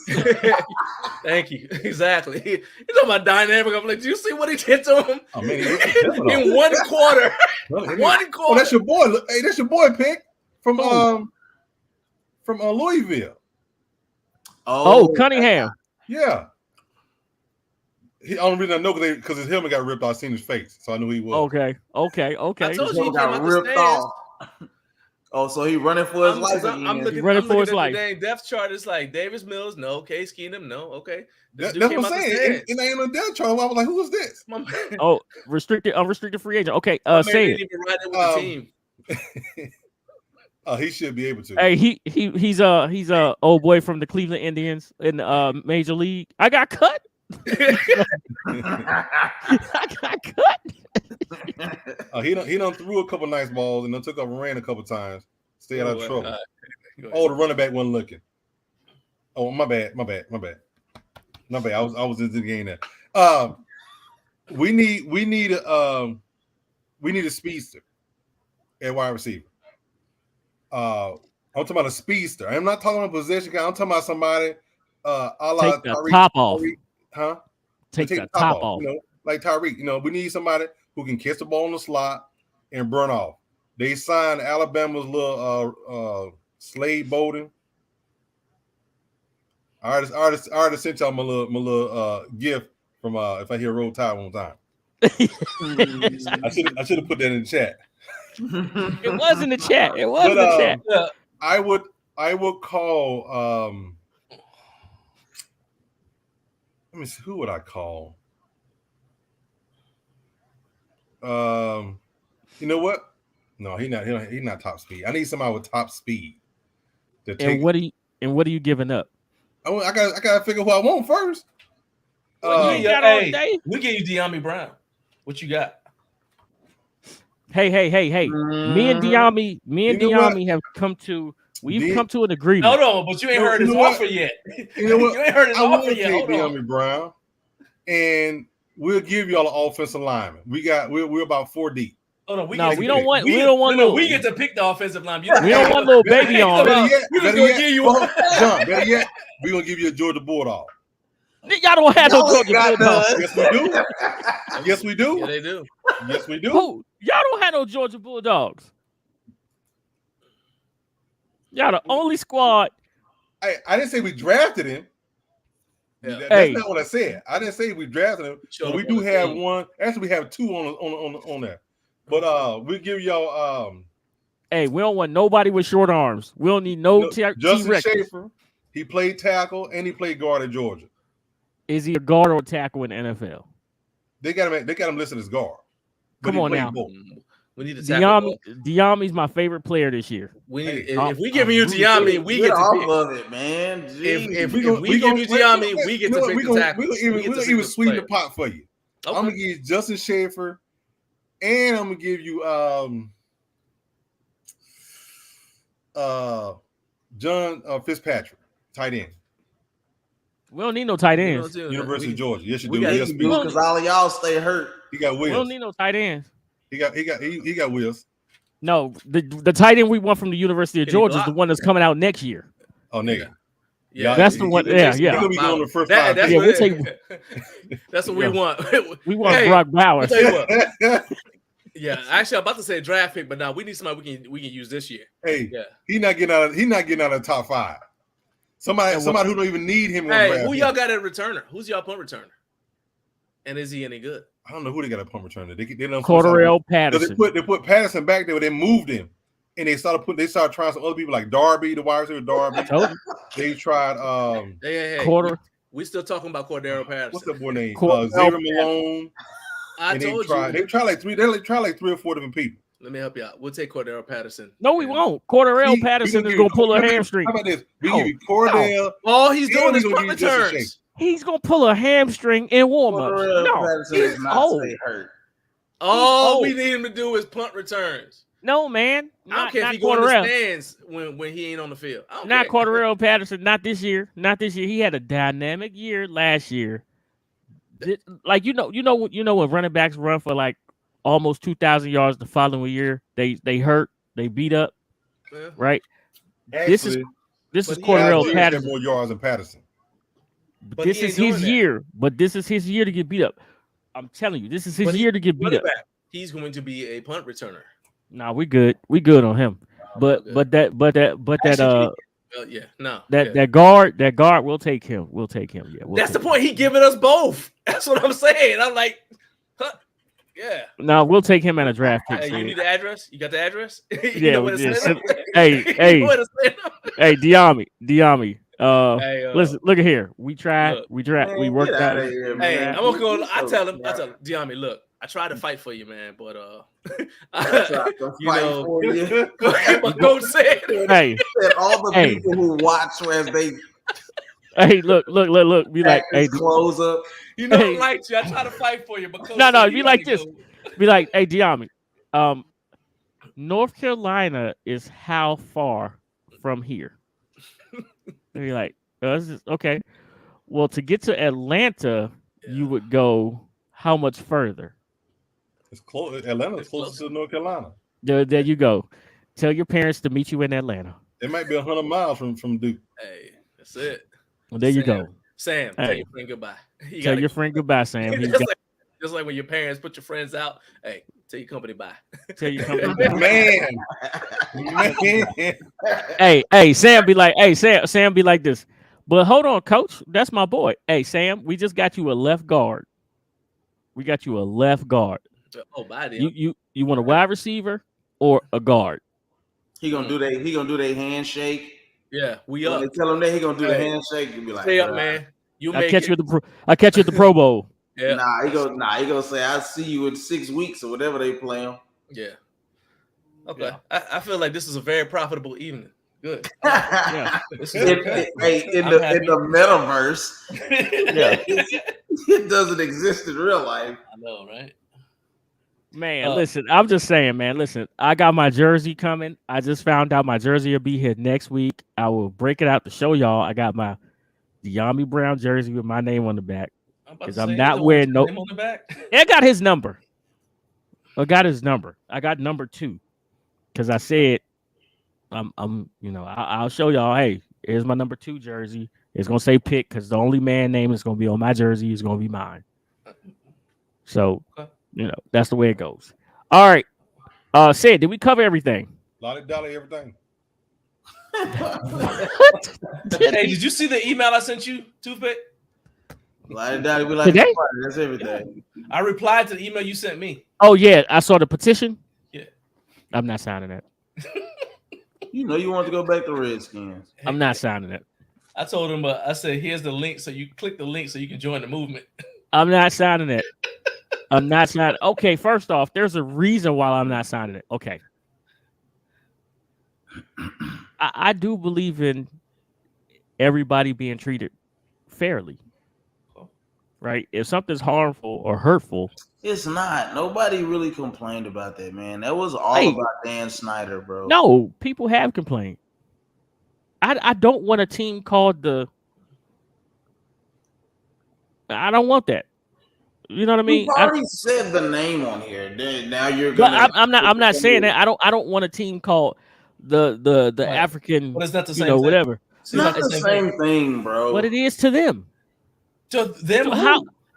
Thank you. Exactly. He's talking about dynamic. I'm like, do you see what he did to him? Oh, man, in 1 quarter? 1 quarter. Oh, that's your boy. Hey, that's your boy, Pick from Louisville. Oh, Cunningham. Yeah. He only reason I know because his helmet got ripped off. I seen his face, so I knew he was. Okay. I told you he got ripped off. Oh, so he running for his life. I'm looking at the dang depth chart. It's like Davis Mills, no. Case Keenum, no. Okay, that's what I'm saying. It ain't on the depth chart. I was like, who is this? Oh, unrestricted free agent. Okay, say it. Didn't even ride it with the team. Oh, he should be able to. Hey, he's a old boy from the Cleveland Indians in Major League. I got cut. I got cut. He done threw a couple nice balls and then took up and ran a couple times. Stay out of trouble. The running back wasn't looking. Oh, my bad. I was into the game there. We need a speedster at wide receiver. I'm talking about a speedster. I'm not talking about a possession guy. I'm talking about somebody take the top off. Huh? Take the top off. You know, like Tyreek. You know, we need somebody who can catch the ball in the slot and burn off. They signed Alabama's little Slade Bolden. I already sent y'all my little gift from If I Hear Roll Tide one time. I should have put that in the chat. It was in the chat. It was in the chat. I would call let me see, who would I call? You know what? No, he's not top speed. I need somebody with top speed. And what are you giving up? I gotta figure who I want first. We give you De'Ami Brown. What you got? Hey. Me and De'Ami have come to an agreement. Hold on, but you ain't heard his offer yet. You know what? You ain't heard his offer yet. Hold on. De'Ami Brown, and we'll give y'all an offensive lineman. We're about 4 deep. Oh no, we don't want. We get to pick the offensive line. We don't want little baby on. Better yet, we're gonna give you a Georgia Bulldog. Y'all don't have no Georgia Bulldogs. Yes, we do. Yeah, they do. Yes, we do. Who? Y'all don't have no Georgia Bulldogs. Y'all the only squad. I didn't say we drafted him. Yeah. That's not what I said. I didn't say we drafted him. But we do have one. Actually, we have two on there. But we'll give y'all. Hey, we don't want nobody with short arms. We don't need Justin Schaefer. He played tackle and he played guard at Georgia. Is he a guard or a tackle in the NFL? They got him listed as guard. Come on now. Both. We need to tackle. De'Ami's my favorite player this year. If we give you De'Ami, we get to pick. All of it, man. If we give you De'Ami, we get to pick the tackle. We'll even sweeten the pot for you. Okay. I'm gonna give you Justin Schaefer, and I'm gonna give you John Fitzpatrick, tight end. We don't need no tight ends. University of Georgia. Yes, you do. Because all of y'all stay hurt. He got wheels. We don't need no tight ends. He got wheels. No, the tight end we want from the University of Georgia is the one that's coming out next year. Oh, nigga. Yeah, that's the one. Yeah. He's gonna be going the first that's what we want. We want Brock Bowers. Tell you what. Yeah, actually, I'm about to say a draft pick, but now we need somebody we can use this year. Hey, he's not getting out of the top 5. Somebody who don't even need him. Hey, who y'all got at returner? Who's y'all punt returner? And is he any good? I don't know who they got a punt returner. They done Cordarrelle they Patterson. put Patterson back there, but they moved him, and they started trying some other people like Darby, the wide receiver Darby. They tried Hey. We still talking about Cordarrelle Patterson. What's that boy name? Xavier Malone. They tried like 3 or 4 different people. Let me help you out. We'll take Cordarrelle Patterson. No, we won't. Cordarrelle Patterson is going to pull a hamstring. How about this? We give you Cordell. All he's doing is punt returns. He's going to pull a hamstring in warm-up. No, he's old. All we need him to do is punt returns. No, man. I don't care if he goes in the stands when he ain't on the field. Not Cordarrelle Patterson. Not this year. Not this year. He had a dynamic year last year. Like you know when running backs run for like almost 2,000 yards the following year, they hurt, they beat up, right? Actually, this is Cordarrelle Patterson. More yards than Patterson. But this is his year. But this is his year to get beat up. I'm telling you, this is his year to get beat up. He's going to be a punt returner. Nah, we good. We good on him. But that guard, we'll take him. We'll take him. Yeah, that's the point. He giving us both. That's what I'm saying. I'm like, yeah. No, we'll take him at a draft pick. Hey, you need the address? You got the address? Hey, Diami. Listen, look at here. We tried. We worked out. Hey, I'm gonna go. I tell him, Diami, look, I tried to fight for you, man, but Coach said, hey, all the people who watch as they. Hey, look. Be like, hey, close up. You know, I liked you. I try to fight for you, but Coach no. Be like this. Be like, hey, Diami. North Carolina is how far from here? And you're like, okay. Well, to get to Atlanta, you would go how much further? It's close. Atlanta's closer to North Carolina. There you go. Tell your parents to meet you in Atlanta. It might be 100 miles from Duke. Hey, that's it. Well, there you go. Sam, tell your friend goodbye. Tell your friend goodbye, Sam. Just like when your parents put your friends out. Hey, tell your company bye. Tell your company bye. Man. Hey, Sam be like, Sam be like this. But hold on, Coach. That's my boy. Hey, Sam, we just got you a left guard. We got you a left guard. Oh, bye then. You want a wide receiver or a guard? He gonna do their handshake. Yeah, we up. When they tell him that he gonna do the handshake, you be like, "Stay up, man. I catch you at the Pro Bowl." Yeah. He gonna say, "I'll see you in 6 weeks" or whatever they play him. Yeah. Okay. Yeah. I feel like this is a very profitable evening. Good. Yeah. in the metaverse, it doesn't exist in real life. I know, right? Man, listen, I'm just saying, man. Listen, I got my jersey coming. I just found out my jersey will be here next week. I will break it out to show y'all. I got my Dyami Brown jersey with my name on the back. Because I'm not wearing no. Name on the back? I got his number. I got his number. I got number 2. Because I said, I'll show y'all. Hey, here's my number 2 jersey. It's gonna say Pitt because the only man name is gonna be on my jersey is gonna be mine. So. That's the way it goes. All right. Sid, did we cover everything? Lolly Dolly, everything. Hey, did you see the email I sent you, Toothpick? Lolly Dolly, we like today? That's everything. I replied to the email you sent me. Oh, yeah. I saw the petition. Yeah. I'm not signing that. You want to go back to Redskins. I'm not signing it. I told him, I said, here's the link. So you click the link so you can join the movement. I'm not signing it. I'm not signing. Okay, first off, there's a reason why I'm not signing it. Okay. I do believe in everybody being treated fairly. Right? If something's harmful or hurtful. It's not. Nobody really complained about that, man. That was all about Dan Snyder, bro. No, people have complained. I don't want a team called I don't want that. You know what I mean? You already said the name on here. Now you're gonna. I'm not saying that. I don't want a team called the African. But it's not the same. Whatever. It's not the same thing, bro. But it is to them. To them,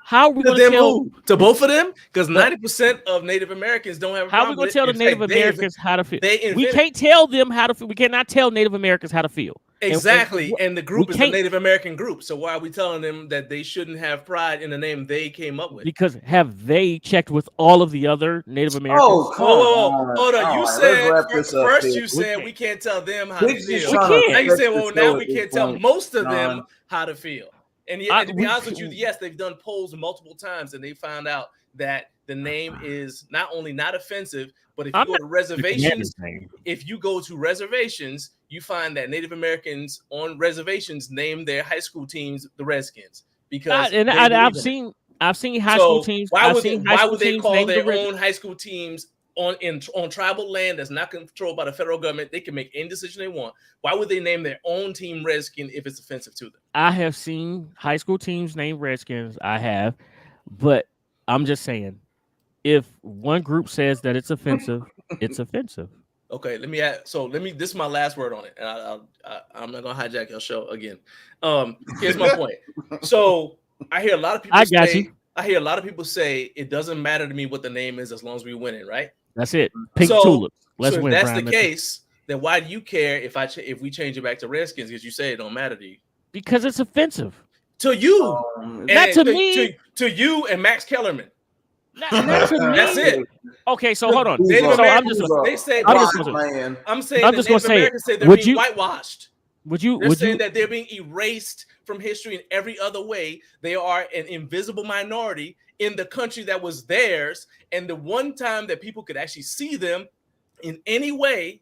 How are we To going to them tell? who? To both of them? Because 90% of Native Americans don't have a How are we problem going with to tell it. the In Native fact, Americans how to feel? they We invented can't tell them how to feel. We cannot tell Native Americans how to feel. exactly. And the group is the can't- Native American group. So why are we telling them that they shouldn't have pride in the name they came up with? Because have they checked with all of the other Native Americans? Oh, come on. Hold on. All You right, said let's wrap this up first here. you said we can't tell them how to Biggs is feel. We trying to can't. Now you fix say, the well, show now at we this can't tell point, most of John. them how to feel. And yet, to be we honest with you, can't. yes, they've done polls multiple times and they found out that the name is not only not offensive, but if you go to reservations, you find that Native Americans on reservations name their high school teams the Redskins because I've seen high school teams. Why would they teams call named their the Red- own high school teams on tribal land that's not controlled by the federal government? They can make any decision they want. Why would they name their own team Redskin if it's offensive to them? I have seen high school teams named Redskins. I have, but I'm just saying, if one group says that it's offensive, it's offensive. Okay, let me. This is my last word on it, and I'm not gonna hijack your show again. Here's my point. So I hear a lot of people. I hear a lot of people say it doesn't matter to me what the name is as long as we win it, right? That's it. Pink tulips. Let's win. If that's the case, then why do you care if we change it back to Redskins? Because you say it don't matter to you. Because it's offensive to you, not to me. To you and Max Kellerman. Not to me. That's it. Okay, so hold on. I'm just going to say they're being whitewashed. They're saying that they're being erased from history in every other way. They are an invisible minority in the country that was theirs, and the one time that people could actually see them in any way,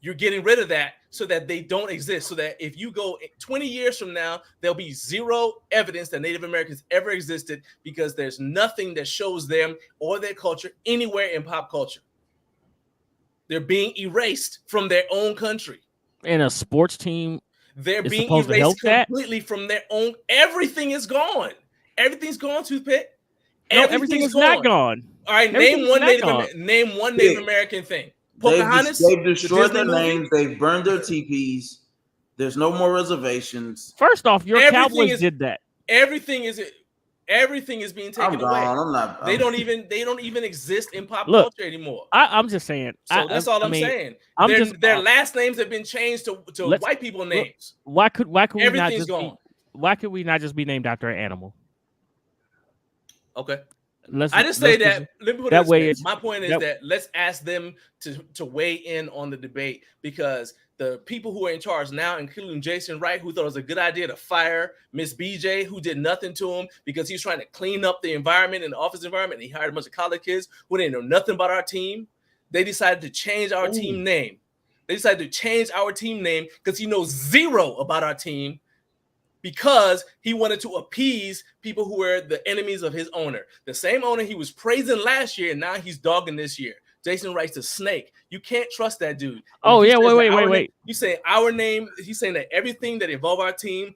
you're getting rid of that so that they don't exist. So that if you go 20 years from now, there'll be zero evidence that Native Americans ever existed because there's nothing that shows them or their culture anywhere in pop culture. They're being erased from their own country. And a sports team, they're being erased completely from their own. Everything is gone. Everything's gone, Toothpick. Everything is not gone. All right, name one Native American thing. Pocahontas. They've destroyed their names. They've burned their teepees. There's no more reservations. First off, your Cowboys did that. Everything is being taken away. They don't even exist in pop culture anymore. I'm just saying. So that's all I'm saying. Their last names have been changed to white people names. Why could everything's gone? Why could we not just be named after an animal? Okay. I just say that. Let me put that it way. My point is that let's ask them to weigh in on the debate because the people who are in charge now, including Jason Wright, who thought it was a good idea to fire Miss BJ, who did nothing to him because he was trying to clean up the environment in the office environment. And he hired a bunch of college kids who didn't know nothing about our team. They decided to change our team name. They decided to change our team name because he knows zero about our team. Because he wanted to appease people who were the enemies of his owner. The same owner he was praising last year, and now he's dogging this year. Jason Wright's a snake. You can't trust that dude. Oh, yeah, wait. You say our name, he's saying that everything that involved our team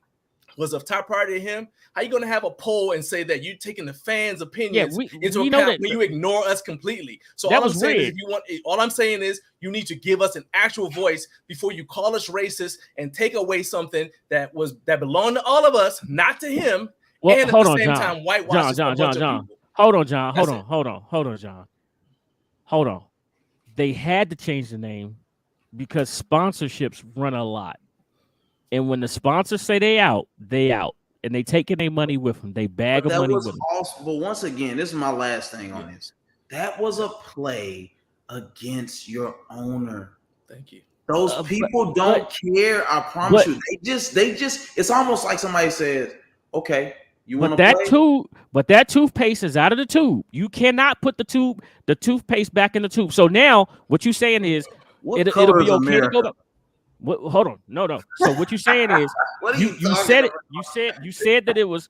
was of top priority to him. How you going to have a poll and say that you're taking the fans' opinions into account when you ignore us completely? So all I'm saying is all I'm saying is you need to give us an actual voice before you call us racist and take away something that belonged to all of us, not to him. Well, and at the same time, whitewash John. Hold on, John. Hold on. They had to change the name because sponsorships run a lot. And when the sponsors say they out. And they taking their money with them. They bag of money with them. But once again, this is my last thing on this. That was a play against your owner. Thank you. Those people don't care. I promise you. They just. It's almost like somebody says, "Okay, you want to play?" But that toothpaste is out of the tube. You cannot put the toothpaste back in the tube. So now, what you're saying is, it'll be okay to go back. Hold on, no. So what you're saying is, you said it. You said that it was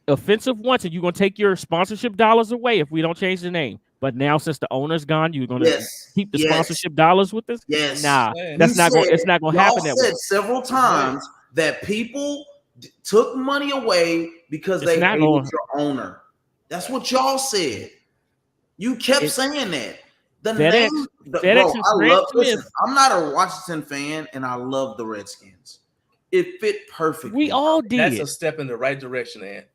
offensive once, and you're gonna take your sponsorship dollars away if we don't change the name. But now, since the owner's gone, you're gonna keep the sponsorship dollars with us. Yes. Nah, that's not going. It's not gonna happen. That way. Several times that people took money away because they hated your owner. That's what y'all said. You kept saying that. I'm not a Washington fan, and I love the Redskins. It fit perfectly. We all did. That's a step in the right direction, Ant.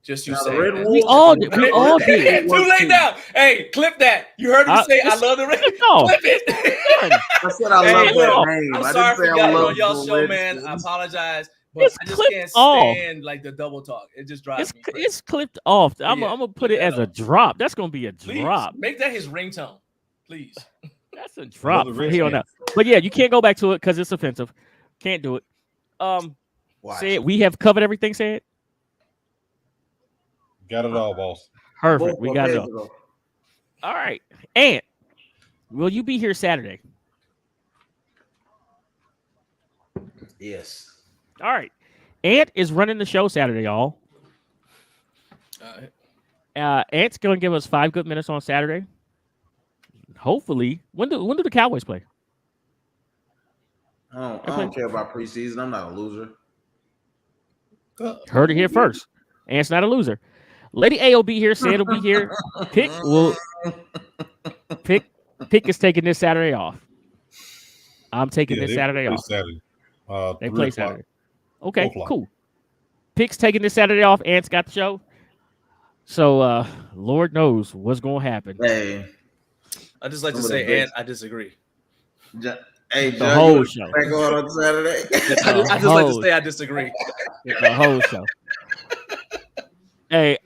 Just you Now, the saying Red that. Wolves- We all did. We all did. Too late now. Hey, clip that. You heard me say I it's- love the Red. No. Clip it. I said I Hey, love look, that name. I'm I sorry didn't for say I yelling love on y'all the show, Red man. I Wolves. apologize, but It's I just clipped can't off. stand like the double talk. It just drives me crazy. It's clipped off. I'm Yeah, gonna put clip it that as a off. drop. That's gonna be a Please drop. make that his ringtone, please. That's a drop Another from rich here on man. out. But yeah, you can't go back to it because it's offensive. Can't do it. Watch. Said we have covered everything. Said Got it all, boss. perfect. Both We are got it paid all. to go. All right. Ant, will you be here Saturday? Yes. All right. Ant is running the show Saturday, y'all. All right. Ant's going to give us 5 good minutes on Saturday. Hopefully, when do the Cowboys play? I don't care about preseason. I'm not a loser. Heard it here first. Ant's not a loser. Lady A will be here. Said will be here. Pick is taking this Saturday off. I'm taking this they Saturday play off. Saturday. They 3 play o'clock. Saturday. Okay, 4 o'clock. cool. Pick's taking this Saturday off. Ant's got the show. So, Lord knows what's going to happen. Hey, I just like to Some of the say, best. and I disagree. hey, The Joe, whole you show. back on Saturday. I just like to say I disagree. The whole show. Hey,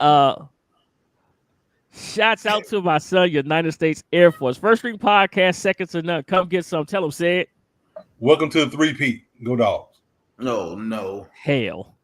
shouts out to my son, United States Air Force. First String Podcast, second to none. Come get some. Tell him, say it. Welcome to the 3-peat. Go Dogs. No. Hell.